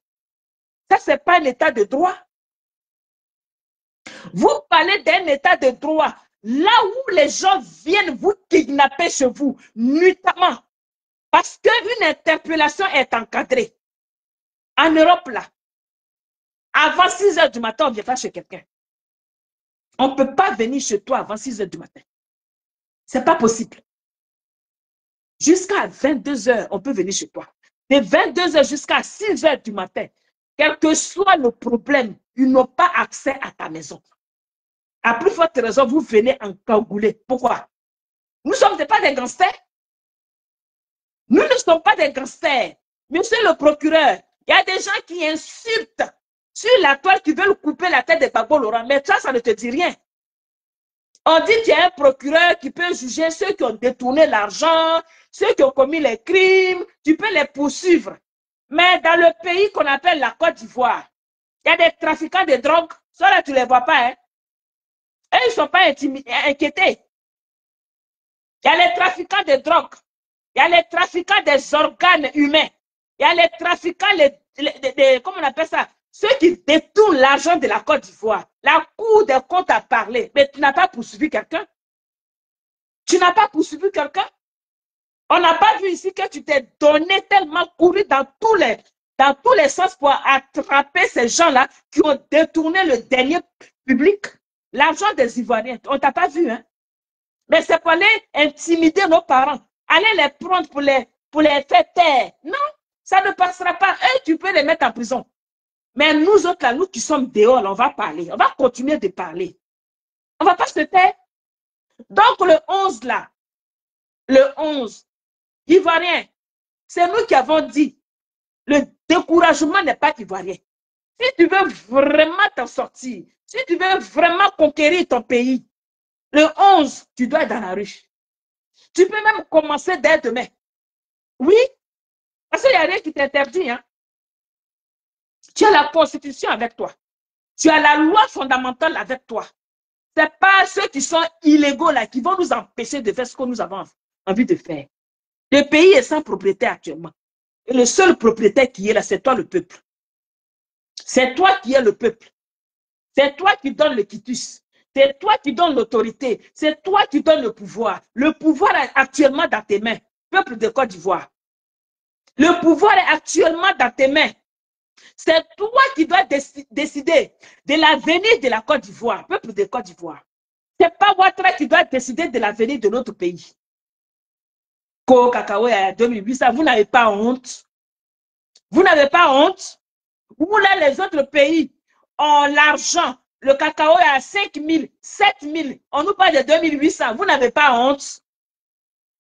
Ça, ce n'est pas un état de droit. Vous parlez d'un état de droit. Là où les gens viennent vous kidnapper chez vous, nuitamment. Parce qu'une interpellation est encadrée. En Europe, là, avant 6 h du matin, on ne vient pas chez quelqu'un. On ne peut pas venir chez toi avant 6 h du matin. Ce n'est pas possible. Jusqu'à 22 h, on peut venir chez toi. De 22 h jusqu'à 6 h du matin, quel que soit le problème, ils n'ont pas accès à ta maison. À plus forte raison, vous venez en cagoulé. Pourquoi? Nous ne sommes pas des gangsters. Nous ne sommes pas des gangsters. Monsieur le procureur, il y a des gens qui insultent sur la toile qui veulent couper la tête de Gbagbo Laurent. Mais toi, ça ne te dit rien. On dit qu'il y a un procureur qui peut juger ceux qui ont détourné l'argent, ceux qui ont commis les crimes. Tu peux les poursuivre. Mais dans le pays qu'on appelle la Côte d'Ivoire, il y a des trafiquants de drogue. Ça, là, tu ne les vois pas. Hein? Eux, ils ne sont pas inquiétés. Il y a les trafiquants de drogue. Il y a les trafiquants des organes humains. Il y a les trafiquants, comment on appelle ça? Ceux qui détournent l'argent de la Côte d'Ivoire. La Cour des comptes a parlé. Mais tu n'as pas poursuivi quelqu'un? Tu n'as pas poursuivi quelqu'un? On n'a pas vu ici que tu t'es donné tellement couru dans tous les sens pour attraper ces gens-là qui ont détourné le dernier public, l'argent des Ivoiriens. On ne t'a pas vu, hein? Mais c'est pour aller intimider nos parents, aller les prendre pour les faire taire. Non, ça ne passera pas. Et tu peux les mettre en prison. Mais nous autres, là, nous qui sommes dehors, là, on va parler. On va continuer de parler. On ne va pas se taire. Donc, le 11, là, le 11, Ivoirien, c'est nous qui avons dit, le découragement n'est pas ivoirien. Si tu veux vraiment t'en sortir, si tu veux vraiment conquérir ton pays, le 11, tu dois être dans la rue. Tu peux même commencer dès demain. Oui, parce qu'il n'y a rien qui t'interdit. Hein. Tu as la Constitution avec toi. Tu as la loi fondamentale avec toi. Ce n'est pas ceux qui sont illégaux là qui vont nous empêcher de faire ce que nous avons envie de faire. Le pays est sans propriétaire actuellement. Et le seul propriétaire qui est là, c'est toi le peuple. C'est toi qui es le peuple. C'est toi qui donnes le quitus. C'est toi qui donnes l'autorité. C'est toi qui donnes le pouvoir. Le pouvoir est actuellement dans tes mains, peuple de Côte d'Ivoire. Le pouvoir est actuellement dans tes mains. C'est toi qui dois décider de l'avenir de la Côte d'Ivoire, peuple de Côte d'Ivoire. Ce n'est pas Ouattara qui doit décider de l'avenir de notre pays. Ko Cacao à 2008, vous n'avez pas honte. Vous n'avez pas honte. Où là, les autres pays ont l'argent. Le cacao est à 5 000, 7 000. On nous parle de 2800. Vous n'avez pas honte.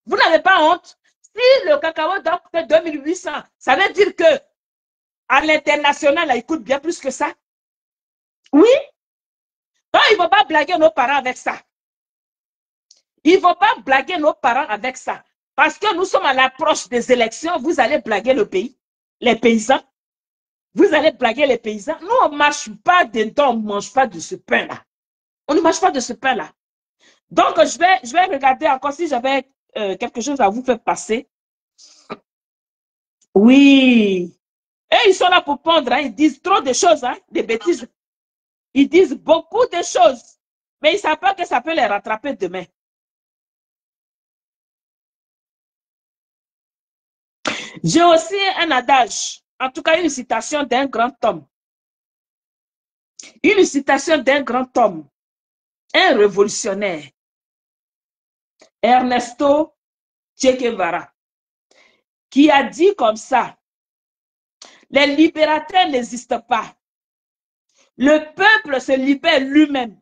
Vous n'avez pas honte. Si le cacao doit coûter 2800, ça veut dire que à l'international, il coûte bien plus que ça. Oui. Donc, il ne faut pas blaguer nos parents avec ça. Il ne faut pas blaguer nos parents avec ça. Parce que nous sommes à l'approche des élections, vous allez blaguer le pays, les paysans. Vous allez blaguer les paysans. Nous, on ne marche pas dedans, on ne mange pas de ce pain-là. On ne mange pas de ce pain-là. Donc, je vais regarder encore si j'avais quelque chose à vous faire passer. Oui. Et ils sont là pour pondre. Hein. Ils disent trop de choses, hein, des bêtises. Ils disent beaucoup de choses. Mais ils ne savent pas que ça peut les rattraper demain. J'ai aussi un adage. En tout cas, une citation d'un grand homme. Une citation d'un grand homme. Un révolutionnaire. Ernesto Che Guevara. Qui a dit comme ça. Les libérateurs n'existent pas. Le peuple se libère lui-même.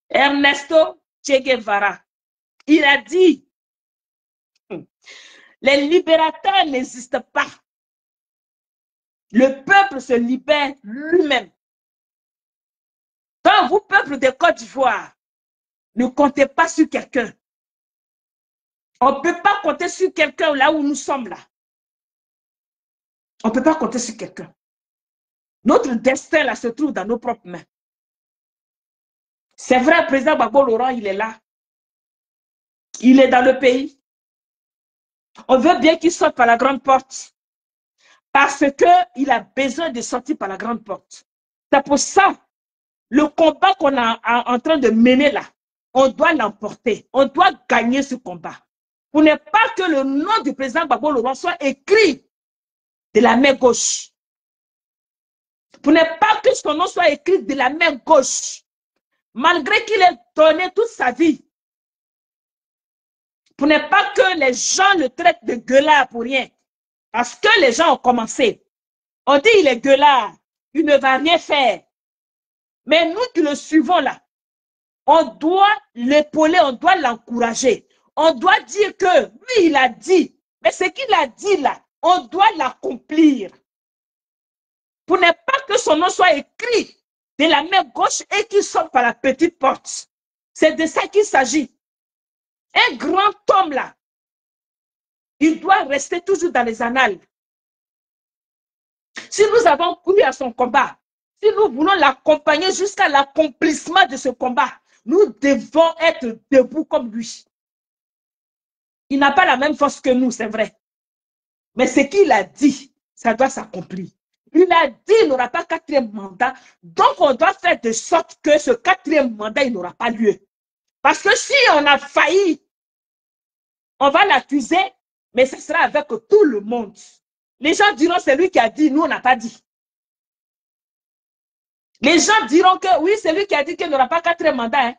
Ernesto Che Guevara. Il a dit, les libérateurs n'existent pas. Le peuple se libère lui-même. Donc, vous, peuple de Côte d'Ivoire, ne comptez pas sur quelqu'un. On ne peut pas compter sur quelqu'un là où nous sommes là. On ne peut pas compter sur quelqu'un. Notre destin là se trouve dans nos propres mains. C'est vrai, le président Gbagbo Laurent, il est là. Il est dans le pays. On veut bien qu'il sorte par la grande porte. Parce qu'il a besoin de sortir par la grande porte. C'est pour ça, le combat qu'on est en train de mener là, on doit l'emporter. On doit gagner ce combat. Pour ne pas que le nom du président Gbagbo Laurent soit écrit de la main gauche. Pour ne pas que son nom soit écrit de la main gauche. Malgré qu'il ait donné toute sa vie. Pour ne pas que les gens le traitent de gueulard pour rien. Parce que les gens ont commencé. On dit il est gueulard. Il ne va rien faire. Mais nous qui le suivons là, on doit l'épauler, on doit l'encourager. On doit dire que, oui, il a dit. Mais ce qu'il a dit là, on doit l'accomplir. Pour ne pas que son nom soit écrit de la main gauche et qu'il sorte par la petite porte. C'est de ça qu'il s'agit. Un grand homme là, il doit rester toujours dans les annales. Si nous avons cru à son combat, si nous voulons l'accompagner jusqu'à l'accomplissement de ce combat, nous devons être debout comme lui. Il n'a pas la même force que nous, c'est vrai. Mais ce qu'il a dit, ça doit s'accomplir. Il a dit qu'il n'aura pas 4e mandat. Donc, on doit faire de sorte que ce 4e mandat, il n'aura pas lieu. Parce que si on a failli, on va l'accuser, mais ce sera avec tout le monde. Les gens diront, c'est lui qui a dit, nous, on n'a pas dit. Les gens diront que, oui, c'est lui qui a dit qu'il n'aura pas 4 mandats. Hein.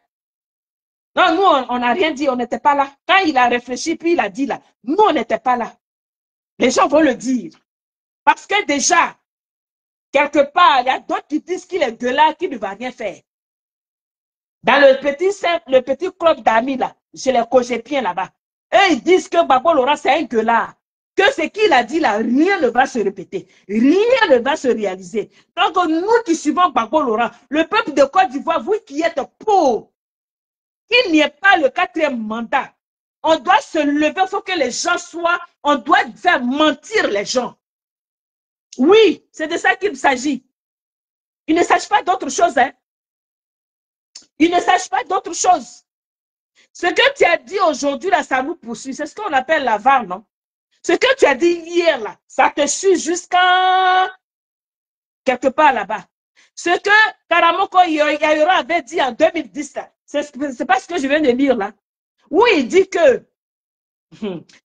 Non, nous, on n'a rien dit, on n'était pas là. Quand il a réfléchi, puis il a dit là, nous, on n'était pas là. Les gens vont le dire. Parce que déjà, quelque part, il y a d'autres qui disent qu'il est de là, qu'il ne va rien faire. Dans le petit club d'amis, là, chez les cogépiens là-bas, eux, ils disent que Gbagbo Laurent, c'est un gueulard. Que ce qu'il a dit là, rien ne va se répéter. Rien ne va se réaliser. Donc, nous qui suivons Gbagbo Laurent, le peuple de Côte d'Ivoire, vous qui êtes pauvres, qu'il n'y ait pas le 4e mandat, on doit se lever, il faut que les gens soient, on doit faire mentir les gens. Oui, c'est de ça qu'il s'agit. Il ne s'agit pas d'autre chose. Hein. Il ne s'agit pas d'autre chose. Ce que tu as dit aujourd'hui, là, ça nous poursuit. C'est ce qu'on appelle la VAR, non? Ce que tu as dit hier, là, ça te suit jusqu'à quelque part là-bas. Ce que Karamoko Yayora avait dit en 2010, c'est pas ce que je viens de lire là. Où il dit que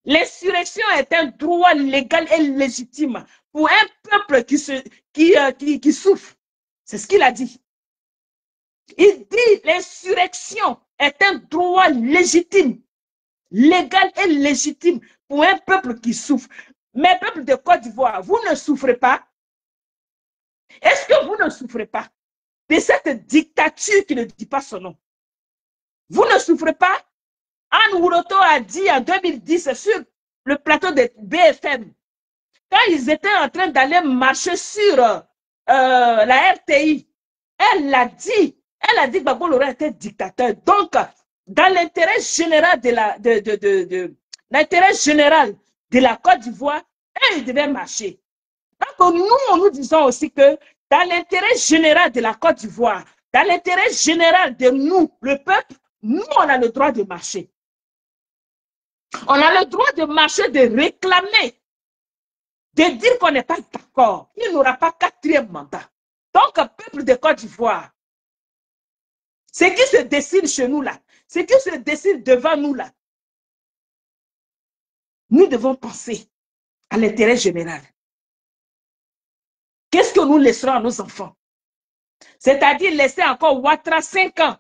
l'insurrection est un droit légal et légitime pour un peuple qui souffre. C'est ce qu'il a dit. Il dit l'insurrection est un droit légitime, légal et légitime pour un peuple qui souffre. Mais peuple de Côte d'Ivoire, vous ne souffrez pas? Est-ce que vous ne souffrez pas de cette dictature qui ne dit pas son nom? Vous ne souffrez pas? Anne Wuroto a dit en 2010 sur le plateau de BFM, quand ils étaient en train d'aller marcher sur la RTI, elle a dit que Gbagbo Laurent était dictateur. Donc, dans l'intérêt général l'intérêt général de la Côte d'Ivoire, il devait marcher. Donc, nous disons aussi que dans l'intérêt général de la Côte d'Ivoire, dans l'intérêt général de nous, le peuple, nous, on a le droit de marcher. On a le droit de marcher, de réclamer, de dire qu'on n'est pas d'accord. Il n'aura pas 4e mandat. Donc, peuple de Côte d'Ivoire, ce qui se décide chez nous là, ce qui se décide devant nous là, nous devons penser à l'intérêt général. Qu'est-ce que nous laisserons à nos enfants? C'est-à-dire laisser encore Ouattara 5 ans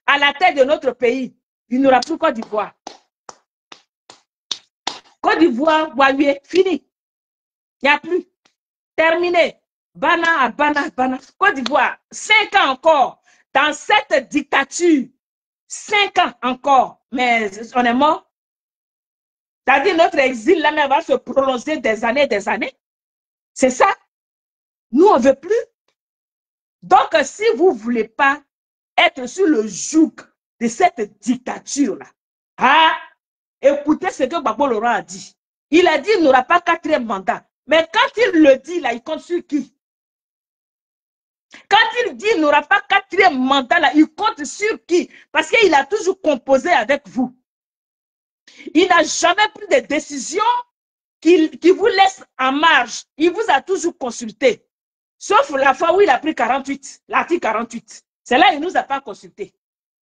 à la tête de notre pays. Il n'y aura plus Côte d'Ivoire. Côte d'Ivoire, Walié, fini. Il n'y a plus. Terminé. Bana à Bana, Bana. Côte d'Ivoire, 5 ans encore dans cette dictature. 5 ans encore. Mais on est mort. C'est-à-dire notre exil là va se prolonger des années, des années. C'est ça. Nous, on ne veut plus. Donc, si vous ne voulez pas être sur le joug de cette dictature-là, écoutez ce que Gbagbo Laurent a dit. Il a dit qu'il n'aura pas 4e mandat. Mais quand il le dit, là, il compte sur qui? Quand il dit qu'il n'aura pas 4e mandat, là, il compte sur qui? Parce qu'il a toujours composé avec vous. Il n'a jamais pris de décision qui vous laisse en marge. Il vous a toujours consulté. Sauf la fois où il a pris 48, l'article 48. C'est là qu'il ne nous a pas consulté.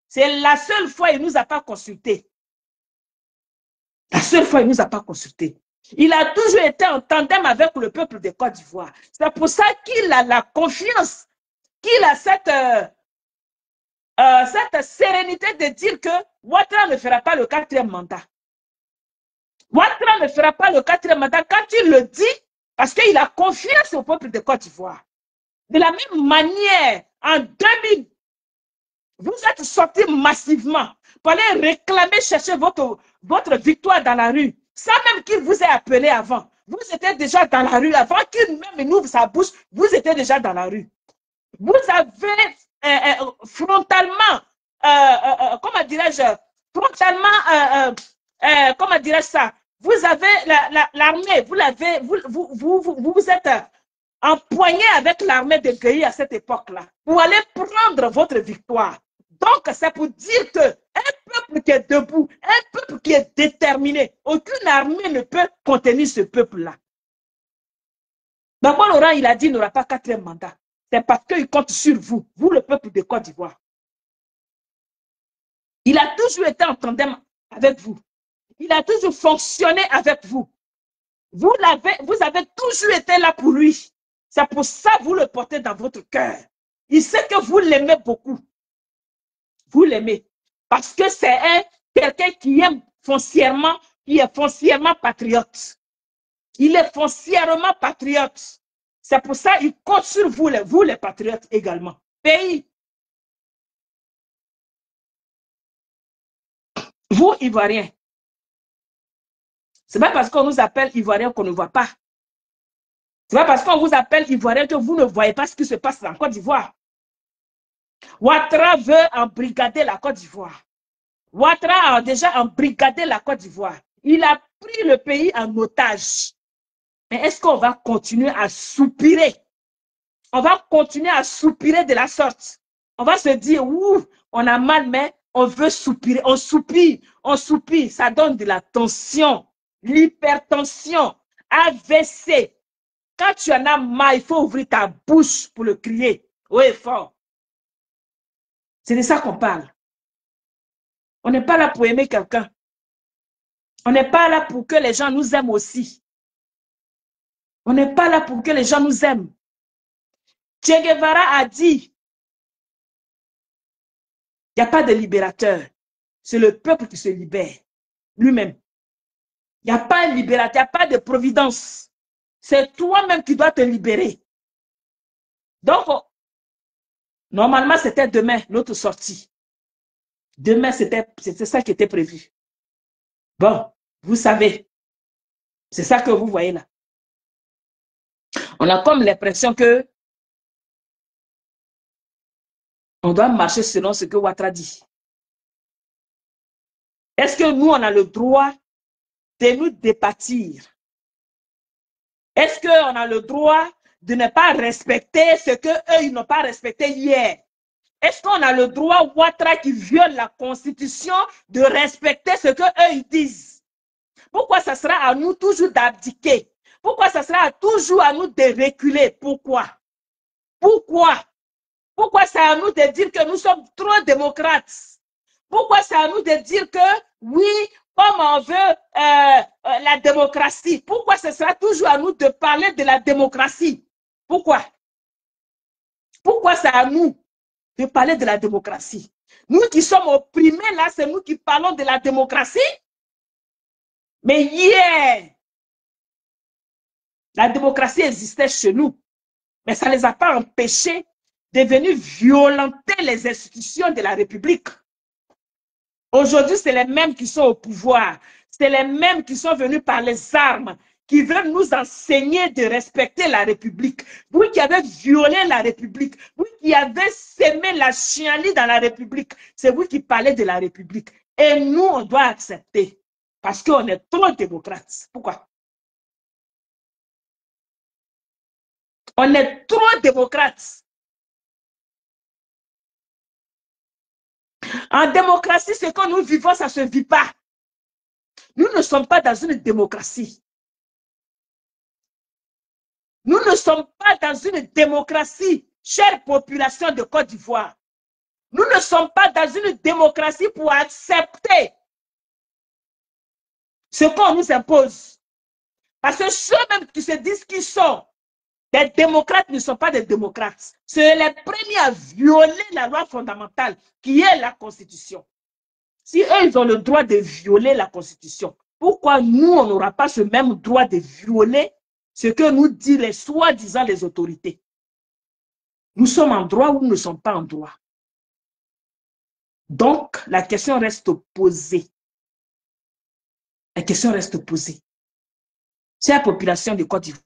C'est la seule fois qu'il ne nous a pas consulté. La seule fois qu'il ne nous a pas consulté. Il a toujours été en tandem avec le peuple de Côte d'Ivoire. C'est pour ça qu'il a la confiance, qu'il a cette sérénité de dire que Ouattara ne fera pas le 4e mandat. Ouattara ne fera pas le 4e mandat quand il le dit, parce qu'il a confiance au peuple de Côte d'Ivoire. De la même manière, en 2000, vous êtes sortis massivement pour aller réclamer, chercher votre victoire dans la rue, sans même qu'il vous ait appelé avant. Vous étiez déjà dans la rue, avant qu'il même ouvre sa bouche, vous étiez déjà dans la rue. Vous avez frontalement, comment dirais-je, frontalement, comment dirais-je ça, vous avez l'armée, vous êtes empoigné avec l'armée de Gueye à cette époque-là, pour aller prendre votre victoire. Donc, c'est pour dire qu'un peuple qui est debout, un peuple qui est déterminé, aucune armée ne peut contenir ce peuple-là. Gbagbo Laurent, il a dit qu'il n'aura pas 4e mandat. C'est parce qu'il compte sur vous, vous le peuple de Côte d'Ivoire. Il a toujours été en tandem avec vous. Il a toujours fonctionné avec vous. Vous avez toujours été là pour lui. C'est pour ça que vous le portez dans votre cœur. Il sait que vous l'aimez beaucoup. Vous l'aimez. Parce que c'est quelqu'un qui aime foncièrement, qui est foncièrement patriote. Il est foncièrement patriote. C'est pour ça qu'il compte sur vous les patriotes également. Pays. Vous, Ivoiriens. Ce n'est pas parce qu'on nous appelle Ivoiriens qu'on ne voit pas. Ce n'est pas parce qu'on vous appelle Ivoiriens que vous ne voyez pas ce qui se passe en Côte d'Ivoire. Ouattara veut embrigader la Côte d'Ivoire. Ouattara a déjà embrigadé la Côte d'Ivoire. Il a pris le pays en otage. Mais est-ce qu'on va continuer à soupirer? On va continuer à soupirer de la sorte. On va se dire, ouh, on a mal, mais on veut soupirer. On soupire, ça donne de la tension, l'hypertension, AVC. Quand tu en as mal, il faut ouvrir ta bouche pour le crier haut et fort. C'est de ça qu'on parle. On n'est pas là pour aimer quelqu'un. On n'est pas là pour que les gens nous aiment aussi. On n'est pas là pour que les gens nous aiment. Che Guevara a dit, il n'y a pas de libérateur. C'est le peuple qui se libère lui-même. Il n'y a pas de libérateur, il n'y a pas de providence. C'est toi-même qui dois te libérer. Donc, normalement, c'était demain, notre sortie. Demain, c'était ça qui était prévu. Bon, vous savez, c'est ça que vous voyez là. On a comme l'impression que on doit marcher selon ce que Ouattara dit. Est-ce que nous, on a le droit de nous départir? Est-ce qu'on a le droit de ne pas respecter ce qu'eux, ils n'ont pas respecté hier? Est-ce qu'on a le droit, Ouattara qui viole la Constitution, de respecter ce qu'eux, ils disent? Pourquoi ça sera à nous toujours d'abdiquer? Pourquoi ça sera toujours à nous de reculer? Pourquoi? Pourquoi? Pourquoi c'est à nous de dire que nous sommes trop démocrates? Pourquoi c'est à nous de dire que oui, comme on veut la démocratie? Pourquoi ce sera toujours à nous de parler de la démocratie? Pourquoi? Pourquoi c'est à nous de parler de la démocratie? Nous qui sommes opprimés là, c'est nous qui parlons de la démocratie? Mais hier, la démocratie existait chez nous, mais ça ne les a pas empêchés de venir violenter les institutions de la République. Aujourd'hui, c'est les mêmes qui sont au pouvoir. C'est les mêmes qui sont venus par les armes, qui veulent nous enseigner de respecter la République. Vous qui avez violé la République, vous qui avez sémé la chienlit dans la République, c'est vous qui parlez de la République. Et nous, on doit accepter, parce qu'on est trop démocrates. Pourquoi? On est trop démocrates. En démocratie, ce que nous vivons, ça ne se vit pas. Nous ne sommes pas dans une démocratie. Nous ne sommes pas dans une démocratie, chère population de Côte d'Ivoire. Nous ne sommes pas dans une démocratie pour accepter ce qu'on nous impose. Parce que ceux-mêmes qui se disent qu'ils sont des démocrates ne sont pas des démocrates. C'est les premiers à violer la loi fondamentale qui est la Constitution. Si eux, ils ont le droit de violer la Constitution, pourquoi nous, on n'aura pas ce même droit de violer ce que nous disent les soi-disant les autorités? Nous sommes en droit ou nous ne sommes pas en droit? Donc, la question reste posée. La question reste posée. C'est la population de Côte d'Ivoire.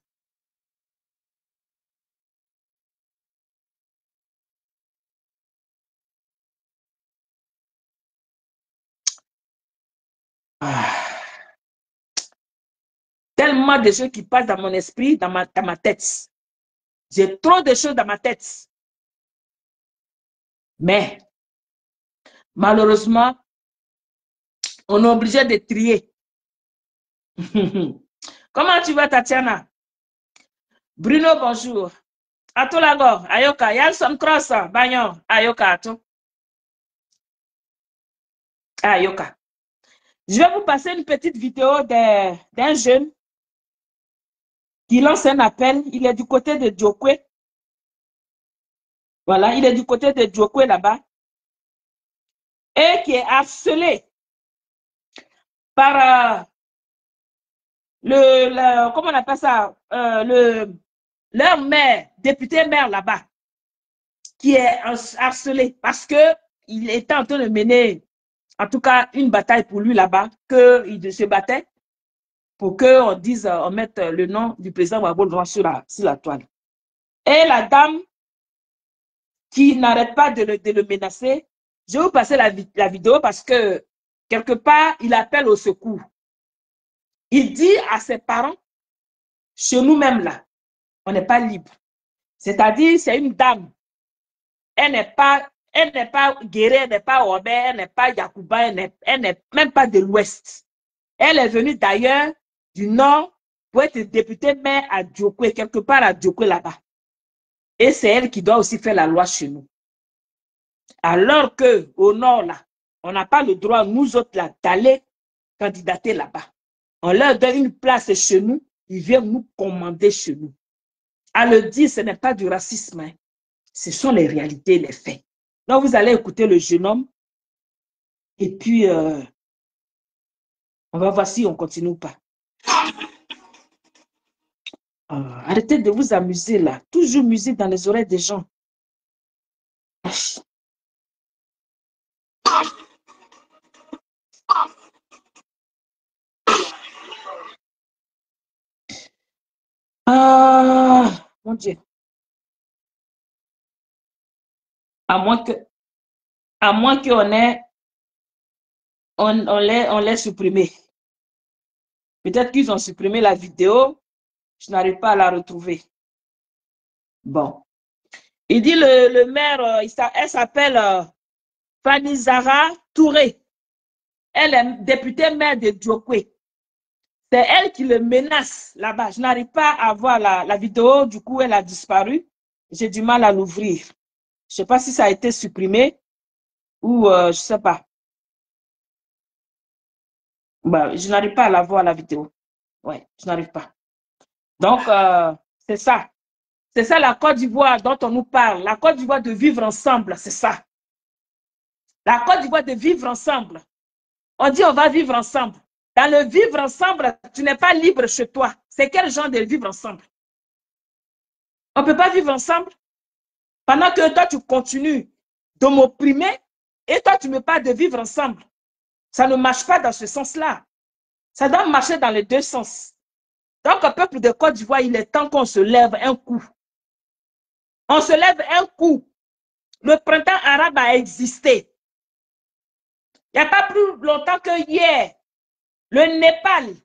Tellement de choses qui passent dans mon esprit, dans ma tête. J'ai trop de choses dans ma tête. Mais, malheureusement, on est obligé de trier. Comment tu vas, Tatiana? Bruno, bonjour. Ato lago, ayoka. Yanson cross, banyo, ayoka, ato. Ah, Yoka. Je vais vous passer une petite vidéo d'un jeune qui lance un appel. Il est du côté de Djokwe. Voilà, il est du côté de Djokwe là-bas. Et qui est harcelé par comment on appelle ça, leur maire, député maire là-bas, qui est harcelé parce qu'il était en train de mener, en tout cas, une bataille pour lui là-bas, qu'il se battait pour qu'on dise, on mette le nom du président Gbagbo sur la toile. Et la dame qui n'arrête pas de le menacer, je vais vous passer la vidéo parce que quelque part, il appelle au secours. Il dit à ses parents, chez nous-mêmes là, on n'est pas libre. C'est-à-dire, c'est une dame. Elle n'est pas Guéré, elle n'est pas Robert, elle n'est pas Yacouba, elle n'est même pas de l'Ouest. Elle est venue d'ailleurs, du Nord, pour être députée maire à Djokwe, quelque part à Djokwe là-bas. Et c'est elle qui doit aussi faire la loi chez nous. Alors qu'au Nord, là, on n'a pas le droit, nous autres, là, d'aller candidater là-bas. On leur donne une place chez nous, ils viennent nous commander chez nous. À le dire, ce n'est pas du racisme, hein. Ce sont les réalités, les faits. Donc, vous allez écouter le jeune homme et puis, on va voir si on continue ou pas. Arrêtez de vous amuser là. Toujours musique dans les oreilles des gens. Ah, mon Dieu. À moins qu'on ait, on l'ait supprimé. Peut-être qu'ils ont supprimé la vidéo. Je n'arrive pas à la retrouver. Bon. Il dit le maire, elle s'appelle Fanny Zara Touré. Elle est députée maire de Djokwe. C'est elle qui le menace là-bas. Je n'arrive pas à voir la vidéo. Du coup, elle a disparu. J'ai du mal à l'ouvrir. Je ne sais pas si ça a été supprimé ou je ne sais pas. Bah, je n'arrive pas à la voir, la vidéo. Ouais, je n'arrive pas. Donc, c'est ça. C'est ça la Côte d'Ivoire dont on nous parle. La Côte d'Ivoire de vivre ensemble, c'est ça. La Côte d'Ivoire de vivre ensemble. On dit on va vivre ensemble. Dans le vivre ensemble, tu n'es pas libre chez toi. C'est quel genre de vivre ensemble? On ne peut pas vivre ensemble pendant que toi, tu continues de m'opprimer et toi, tu me parles de vivre ensemble. Ça ne marche pas dans ce sens-là. Ça doit marcher dans les deux sens. Donc, au peuple de Côte d'Ivoire, il est temps qu'on se lève un coup. On se lève un coup. Le printemps arabe a existé. Il n'y a pas plus longtemps que hier, le Népal,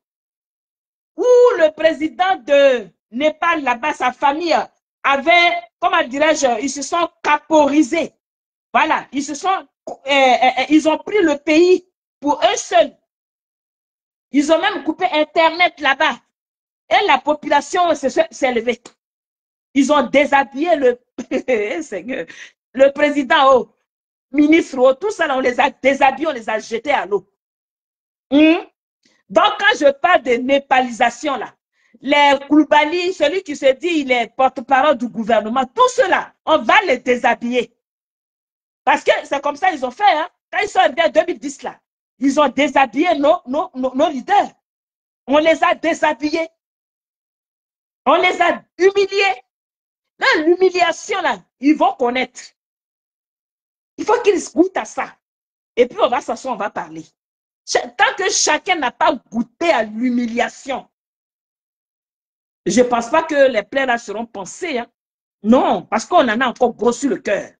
où le président de Népal, là-bas, sa famille avait, comment dirais-je, ils se sont caporisés. Voilà, ils ont pris le pays pour eux seuls. Ils ont même coupé Internet là-bas. Et la population s'est levée. Ils ont déshabillé le président, ministre, tout ça, on les a déshabillés, on les a jetés à l'eau. Donc, quand je parle de népalisation, là, les Koulibaly, celui qui se dit il est porte-parole du gouvernement, tout cela, on va les déshabiller. Parce que c'est comme ça qu'ils ont fait. Hein. Quand ils sont arrivés en 2010, là, ils ont déshabillé nos leaders. On les a déshabillés. On les a humiliés. L'humiliation, là, ils vont connaître. Il faut qu'ils goûtent à ça. Et puis, on va s'asseoir, on va parler. Tant que chacun n'a pas goûté à l'humiliation, je ne pense pas que les plaies là seront pensées. Hein. Non, parce qu'on en a encore gros sur le cœur.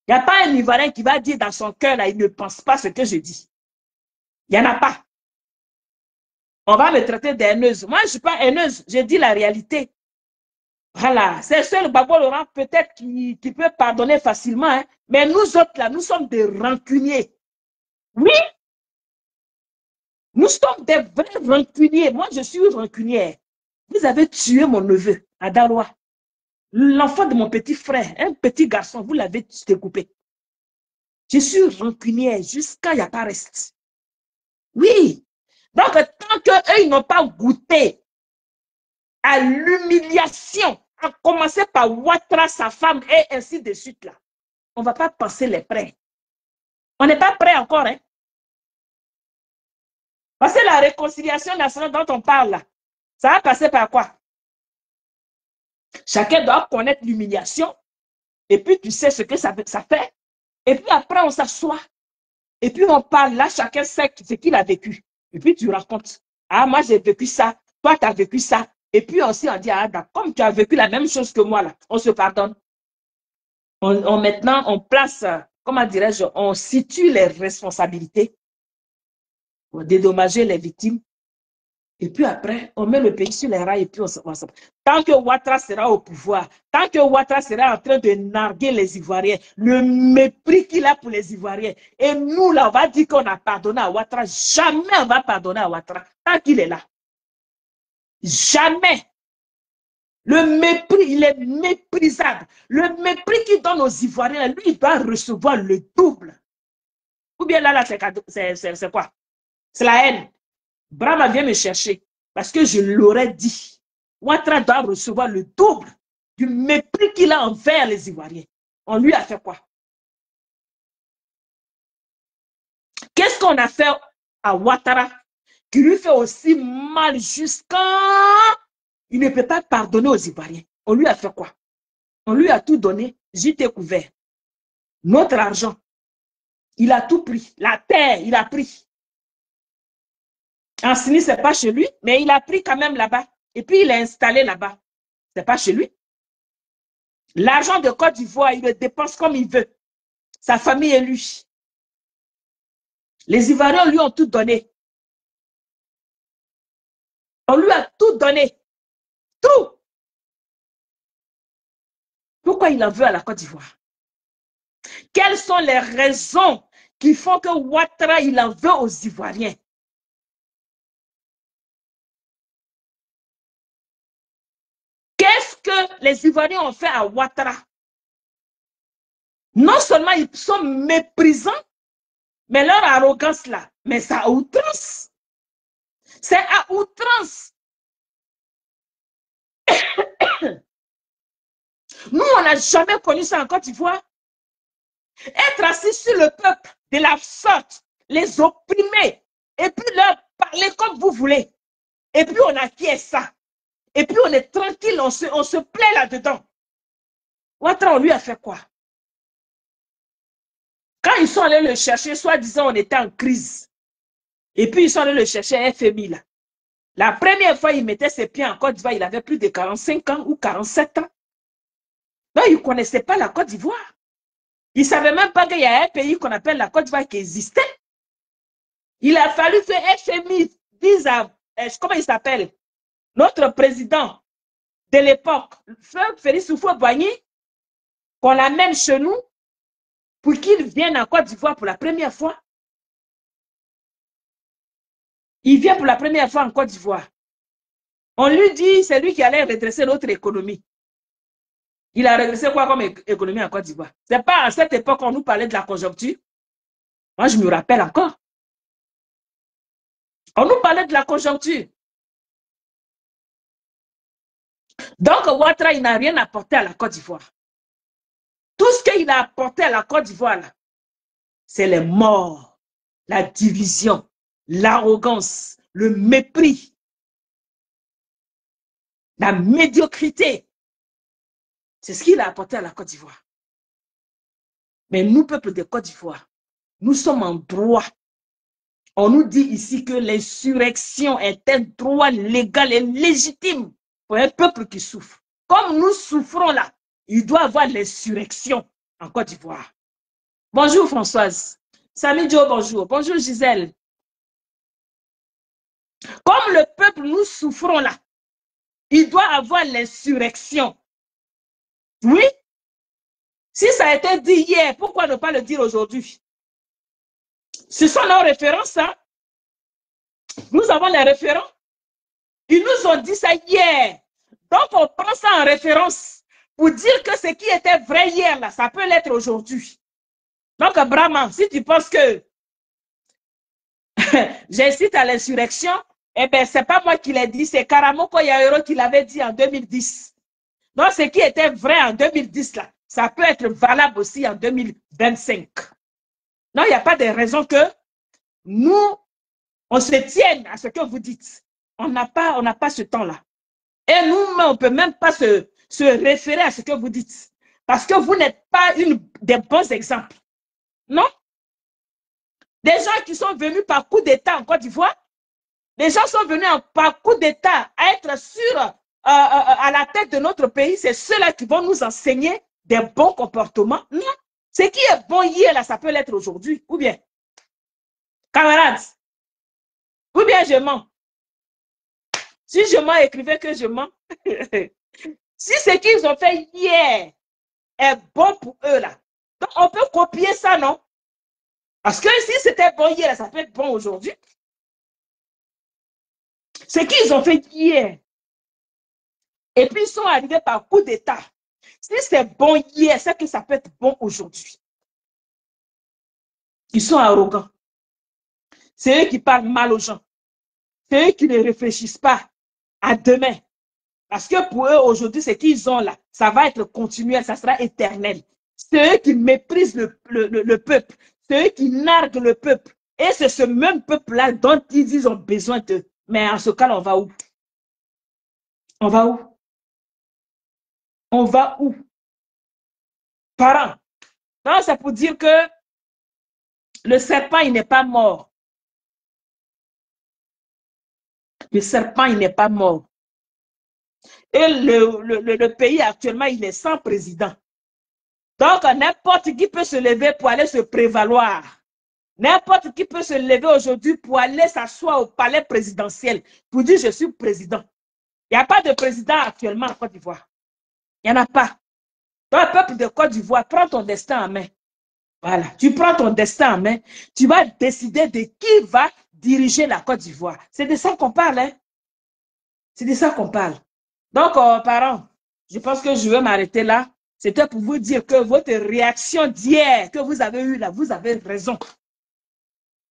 Il n'y a pas un Ivoirien qui va dire dans son cœur, là, il ne pense pas ce que je dis. Il n'y en a pas. On va me traiter d'haineuse. Moi, je ne suis pas haineuse, je dis la réalité. Voilà, c'est seul Gbagbo Laurent peut-être qui peut pardonner facilement, hein. Mais nous autres, là, nous sommes des rancuniers. Oui, nous sommes des vrais rancuniers. Moi, je suis rancunière. Vous avez tué mon neveu à Daroua. L'enfant de mon petit frère, un petit garçon, vous l'avez découpé. Je suis rancunière jusqu'à il n'y a pas reste. Oui. Donc, tant qu'eux, ils n'ont pas goûté à l'humiliation, à commencer par Ouattara, sa femme, et ainsi de suite, là, on ne va pas passer les prêts. On n'est pas prêt encore, hein. Parce que la réconciliation nationale dont on parle, là, ça va passer par quoi? Chacun doit connaître l'humiliation, et puis tu sais ce que ça fait. Et puis après, on s'assoit. Et puis on parle, là, chacun sait ce qu'il a vécu. Et puis tu racontes. Ah, moi j'ai vécu ça, toi tu as vécu ça. Et puis aussi on dit, ah, comme tu as vécu la même chose que moi, là, on se pardonne. Maintenant, on place, comment dirais-je, on situe les responsabilités pour dédommager les victimes. Et puis après, on met le pays sur les rails et puis on s'en. Tant que Ouattara sera au pouvoir, tant que Ouattara sera en train de narguer les Ivoiriens, le mépris qu'il a pour les Ivoiriens, et nous, là, on va dire qu'on a pardonné à Ouattara. Jamais on va pardonner à Ouattara tant qu'il est là. Jamais. Le mépris, il est méprisable. Le mépris qu'il donne aux Ivoiriens, lui, il doit recevoir le double. Ou bien là, c'est quoi? C'est la haine. Brahma vient me chercher parce que je l'aurais dit. Ouattara doit recevoir le double du mépris qu'il a envers les Ivoiriens. On lui a fait quoi? Qu'est-ce qu'on a fait à Ouattara qui lui fait aussi mal jusqu'à... Il ne peut pas pardonner aux Ivoiriens. On lui a fait quoi? On lui a tout donné, j'étais couvert. Notre argent, il a tout pris. La terre, il a pris. Ansini, ce n'est pas chez lui, mais il a pris quand même là-bas. Et puis, il est installé là-bas. Ce n'est pas chez lui. L'argent de Côte d'Ivoire, il le dépense comme il veut. Sa famille et lui. Les Ivoiriens lui ont tout donné. On lui a tout donné. Tout. Pourquoi il en veut à la Côte d'Ivoire? Quelles sont les raisons qui font que Ouattara, il en veut aux Ivoiriens? Qu'est-ce que les Ivoiriens ont fait à Ouattara? Non seulement ils sont méprisants, mais leur arrogance là, mais c'est à outrance. C'est à outrance. Nous, on n'a jamais connu ça en Côte d'Ivoire. Être assis sur le peuple de la sorte, les opprimer, et puis leur parler comme vous voulez. Et puis on acquiert ça. Et puis on est tranquille, on se plaît là-dedans. Ouattara, on lui a fait quoi? Quand ils sont allés le chercher, soi-disant on était en crise. Et puis ils sont allés le chercher FMI là. La première fois il mettait ses pieds en Côte d'Ivoire, il avait plus de 45 ans ou 47 ans. Donc il ne connaissait pas la Côte d'Ivoire. Il ne savait même pas qu'il y a un pays qu'on appelle la Côte d'Ivoire qui existait. Il a fallu que FMI dise à, comment il s'appelle, notre président de l'époque, Félix Houphouët-Boigny, qu'on l'amène chez nous pour qu'il vienne en Côte d'Ivoire pour la première fois. Il vient pour la première fois en Côte d'Ivoire. On lui dit, c'est lui qui allait redresser notre économie. Il a redressé quoi comme économie en Côte d'Ivoire? Ce n'est pas à cette époque qu'on nous parlait de la conjoncture. Moi, je me rappelle encore. On nous parlait de la conjoncture. Donc, Ouattara, il n'a rien apporté à la Côte d'Ivoire. Tout ce qu'il a apporté à la Côte d'Ivoire, c'est les morts, la division, l'arrogance, le mépris, la médiocrité. C'est ce qu'il a apporté à la Côte d'Ivoire. Mais nous, peuple de Côte d'Ivoire, nous sommes en droit. On nous dit ici que l'insurrection est un droit légal et légitime pour un peuple qui souffre. Comme nous souffrons là, il doit y avoir l'insurrection en Côte d'Ivoire. Bonjour Françoise. Samy Joe, bonjour. Bonjour Gisèle. Comme le peuple, nous souffrons là, il doit y avoir l'insurrection. Oui. Si ça a été dit hier, pourquoi ne pas le dire aujourd'hui? Ce sont nos références. Hein? Nous avons les référents. Ils nous ont dit ça hier. Donc, on prend ça en référence pour dire que ce qui était vrai hier, là, ça peut l'être aujourd'hui. Donc, Brahman, si tu penses que j'incite à l'insurrection, eh bien, ce n'est pas moi qui l'ai dit, c'est Karamoko Yaoyoro qui l'avait dit en 2010. Donc, ce qui était vrai en 2010, là, ça peut être valable aussi en 2025. Non, il n'y a pas de raison que nous, on se tienne à ce que vous dites. On n'a pas ce temps-là. Et nous, on ne peut même pas se référer à ce que vous dites. Parce que vous n'êtes pas des bons exemples. Non? Des gens qui sont venus par coup d'État en Côte d'Ivoire, des gens sont venus par coup d'État à être à la tête de notre pays, c'est ceux-là qui vont nous enseigner des bons comportements. Non. Ce qui est bon hier, là, ça peut l'être aujourd'hui. Ou bien, camarades, ou bien je mens. Si je mens, écrivez que je mens. Si ce qu'ils ont fait hier est bon pour eux, là, donc on peut copier ça, non? Parce que si c'était bon hier, ça peut être bon aujourd'hui. Ce qu'ils ont fait hier, et puis ils sont arrivés par coup d'État. Si c'est bon hier, c'est que ça peut être bon aujourd'hui. Ils sont arrogants. C'est eux qui parlent mal aux gens. C'est eux qui ne réfléchissent pas à demain. Parce que pour eux, aujourd'hui, ce qu'ils ont là, ça va être continuel, ça sera éternel. C'est eux qui méprisent le peuple. C'est eux qui narguent le peuple. Et c'est ce même peuple-là dont ils ont besoin d'eux. Mais en ce cas-là, on va où? On va où? On va où? Parents. Donc, c'est pour dire que le serpent, il n'est pas mort. Le serpent, il n'est pas mort. Et le pays actuellement, il est sans président. Donc, n'importe qui peut se lever pour aller se prévaloir. N'importe qui peut se lever aujourd'hui pour aller s'asseoir au palais présidentiel pour dire je suis président. Il n'y a pas de président actuellement en Côte d'Ivoire. Il n'y en a pas. Donc, le peuple de Côte d'Ivoire, prends ton destin en main. Voilà, tu prends ton destin en main. Tu vas décider de qui va diriger la Côte d'Ivoire. C'est de ça qu'on parle. Hein? C'est de ça qu'on parle. Donc, parents, je pense que je vais m'arrêter là. C'était pour vous dire que votre réaction d'hier que vous avez eue là, vous avez raison.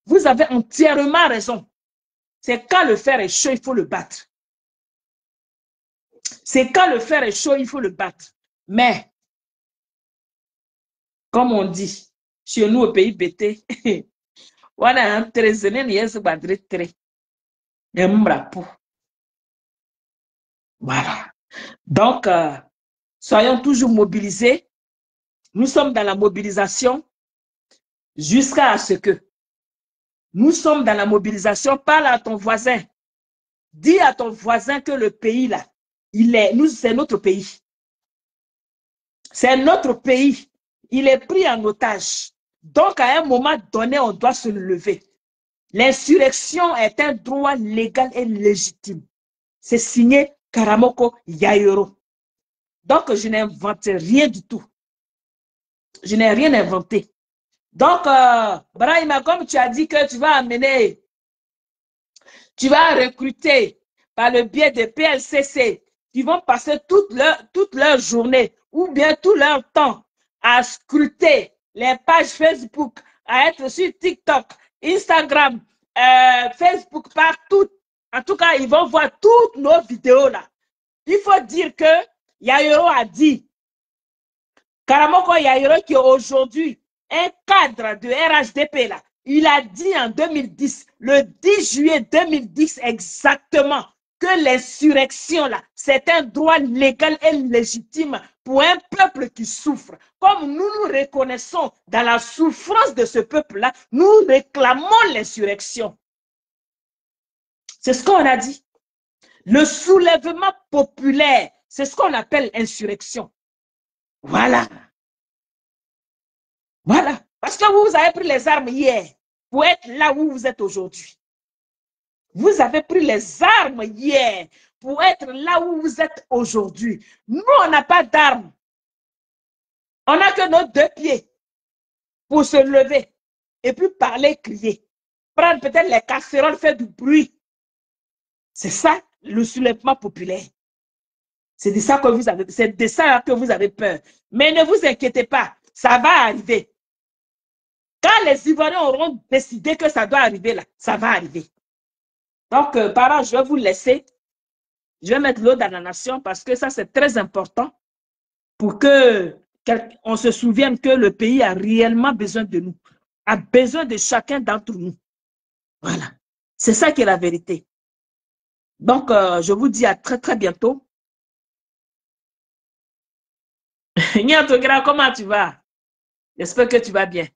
Vous avez entièrement raison. C'est quand le fer est chaud, il faut le battre. C'est quand le fer est chaud, il faut le battre. Mais, comme on dit, chez nous au pays BT, voilà un trésorier, il y a ce badré très. Voilà. Donc, soyons toujours mobilisés. Nous sommes dans la mobilisation jusqu'à ce que nous sommes dans la mobilisation. Parle à ton voisin. Dis à ton voisin que le pays là, c'est notre pays. C'est notre pays. Il est pris en otage. Donc, à un moment donné, on doit se lever. L'insurrection est un droit légal et légitime. C'est signé Karamoko Yaoyoro. Donc, je n'invente rien du tout. Je n'ai rien inventé. Donc, Brahima, comme tu as dit que tu vas amener, tu vas recruter par le biais des PLCC qui vont passer toute leur journée ou bien tout leur temps à scruter les pages Facebook, à être sur TikTok, Instagram, Facebook, partout. En tout cas, ils vont voir toutes nos vidéos là. Il faut dire que Yaoyoro a dit, Karamoko Yaoyoro qui est aujourd'hui un cadre de RHDP là, il a dit en 2010, le 10 juillet 2010 exactement, que l'insurrection là, c'est un droit légal et légitime pour un peuple qui souffre. Comme nous nous reconnaissons dans la souffrance de ce peuple-là, nous réclamons l'insurrection. C'est ce qu'on a dit. Le soulèvement populaire, c'est ce qu'on appelle insurrection. Voilà. Voilà. Parce que vous avez pris les armes hier pour être là où vous êtes aujourd'hui. Vous avez pris les armes hier pour être là où vous êtes aujourd'hui. Nous, on n'a pas d'armes. On n'a que nos deux pieds pour se lever et puis parler, crier. Prendre peut-être les casseroles, faire du bruit. C'est ça, le soulèvement populaire. C'est de ça que vous avez, c'est de ça que vous avez peur. Mais ne vous inquiétez pas, ça va arriver. Quand les Ivoiriens auront décidé que ça doit arriver là, ça va arriver. Donc, parents, je vais vous laisser. Je vais mettre l'eau dans la nation parce que ça, c'est très important pour que on se souvienne que le pays a réellement besoin de nous, a besoin de chacun d'entre nous. Voilà. C'est ça qui est la vérité. Donc, je vous dis à très, très bientôt. Nyatogra, comment tu vas? J'espère que tu vas bien.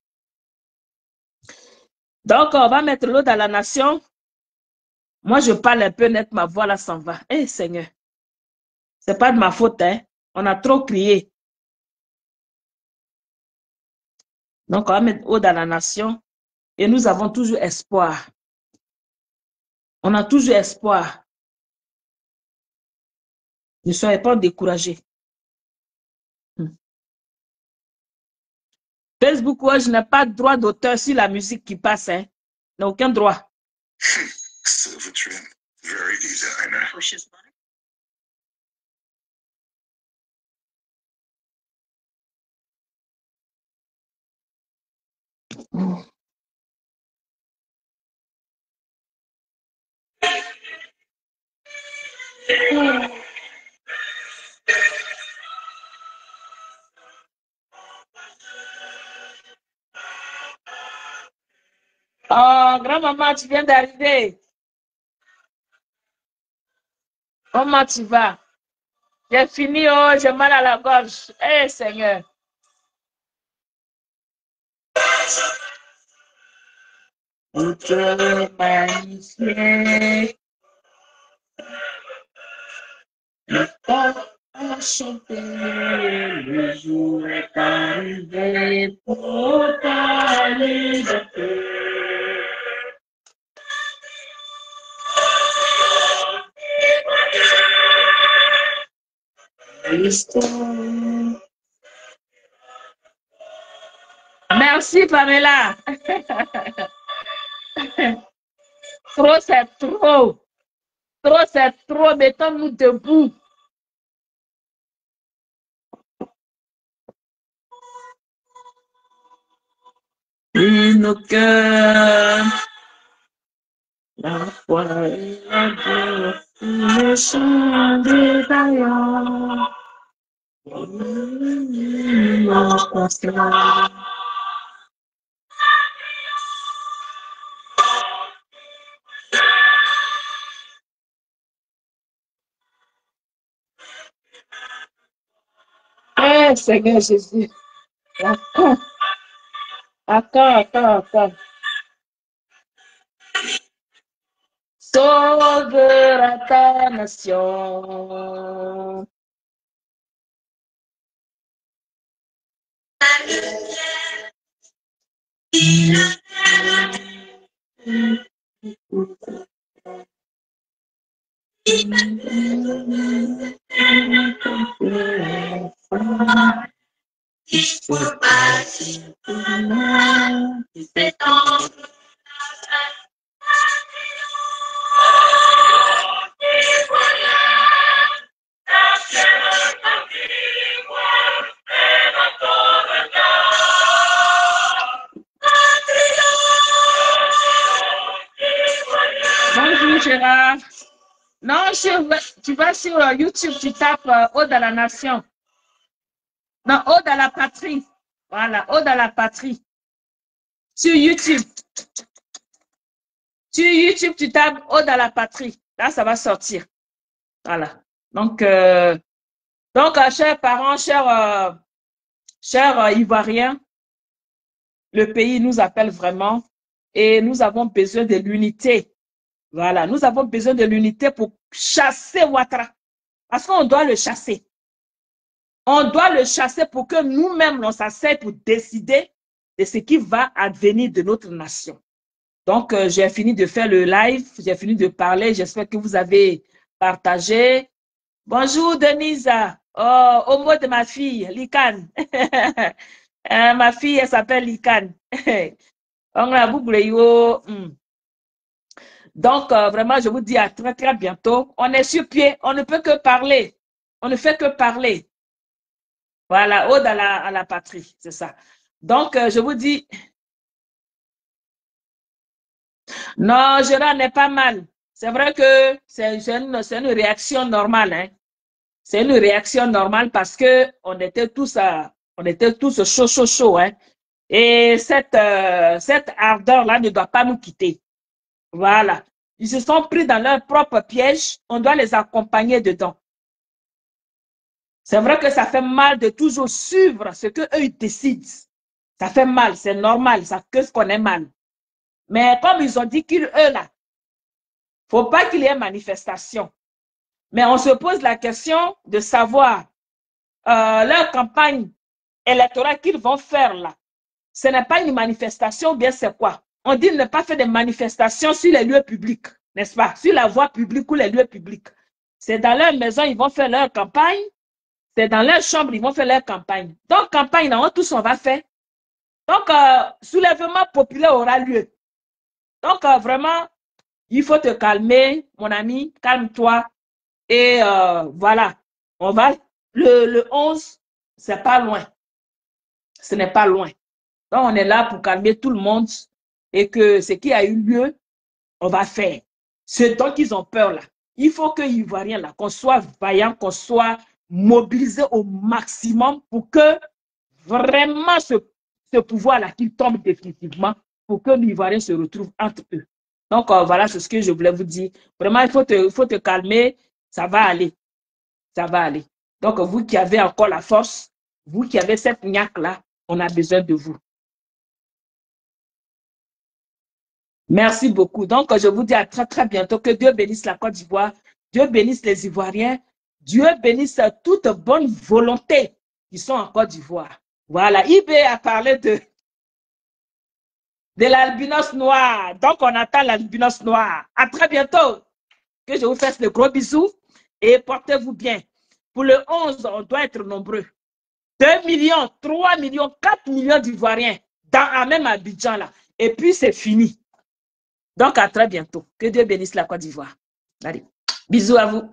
Donc, on va mettre l'eau dans la nation. Moi, je parle un peu net, ma voix là s'en va. Eh, Seigneur, c'est pas de ma faute, hein. On a trop crié. Donc, on va mettre l'eau dans la nation et nous avons toujours espoir. On a toujours espoir. Ne soyez pas découragés. Facebook, ouais, je n'ai pas de droit d'auteur sur la musique qui passe. Hein. Je n'ai aucun droit. Oh, grand-maman, tu viens d'arriver. Comment tu vas? J'ai fini, oh, j'ai mal à la gorge. Eh, Seigneur. Outre magnifié. Le temps a chanté, le jour est arrivé pour ta liberté. Merci, Pamela. Trop, c'est trop. Trop, c'est trop. Mettons-nous debout. Et nos cœurs, la foi et la joie, le chant des vaillants. Eh, Seigneur Jésus. Attends, attends. Sauvera ta nation. Bonjour Gérard. Non, tu vas sur YouTube, tu tapes Ode à la nation. Non, Ode à la patrie. Voilà, Ode à la patrie. Sur YouTube. Sur YouTube, tu tapes Ode à la patrie. Là, ça va sortir. Voilà. Donc, chers parents, chers Ivoiriens, le pays nous appelle vraiment et nous avons besoin de l'unité. Voilà, nous avons besoin de l'unité pour chasser Ouattara. Parce qu'on doit le chasser. On doit le chasser pour que nous-mêmes, on s'asseye pour décider de ce qui va advenir de notre nation. Donc, j'ai fini de faire le live, j'ai fini de parler. J'espère que vous avez partagé. Bonjour, Denise. Oh, au mot de ma fille, Likan. Ma fille, elle s'appelle Likan. Donc, vraiment, je vous dis à très, très bientôt. On est sur pied, on ne peut que parler. On ne fait que parler. Voilà, ode à la patrie, c'est ça. Donc, je vous dis Non, Gérard n'est pas mal. C'est vrai que c'est une réaction normale. Hein. C'est une réaction normale parce que on était tous chaud. Hein. Et cette ardeur-là ne doit pas nous quitter. Voilà. Ils se sont pris dans leur propre piège. On doit les accompagner dedans. C'est vrai que ça fait mal de toujours suivre ce qu'eux ils décident. Ça fait mal, c'est normal, ça que ce qu'on est mal. Mais comme ils ont dit qu'eux là, faut pas qu'il y ait manifestation. Mais on se pose la question de savoir leur campagne électorale qu'ils vont faire là. Ce n'est pas une manifestation, bien c'est quoi? On dit ne pas faire de manifestations sur les lieux publics, n'est-ce pas? Sur la voie publique ou les lieux publics. C'est dans leur maison, ils vont faire leur campagne. C'est dans leur chambre, ils vont faire leur campagne. Donc, campagne, non, tous on va faire. Donc, soulèvement populaire aura lieu. Donc, vraiment, il faut te calmer, mon ami, calme-toi. Et voilà, on va, le 11, c'est pas loin. Ce n'est pas loin. Donc, on est là pour calmer tout le monde et que ce qui a eu lieu, on va faire. Ce dont ils ont peur là. Il faut que les Ivoiriens là, qu'on soit vaillants, qu'on soit mobilisés au maximum pour que vraiment ce pouvoir-là qu'il tombe définitivement pour que les Ivoiriens se retrouvent entre eux. Donc, voilà, c'est ce que je voulais vous dire. Vraiment, il faut te calmer. Ça va aller. Ça va aller. Donc, vous qui avez encore la force, vous qui avez cette niaque-là, on a besoin de vous. Merci beaucoup. Donc, je vous dis à très, très bientôt. Que Dieu bénisse la Côte d'Ivoire. Dieu bénisse les Ivoiriens. Dieu bénisse toute bonne volonté qui sont en Côte d'Ivoire. Voilà. IB a parlé de l'albinos noir. Donc, on attend l'albinos noir. À très bientôt. Que je vous fasse de gros bisous et portez-vous bien. Pour le 11, on doit être nombreux. 2 millions, 3 millions, 4 millions d'Ivoiriens dans même Abidjan là. Et puis, c'est fini. Donc, à très bientôt. Que Dieu bénisse la Côte d'Ivoire. Allez, bisous à vous.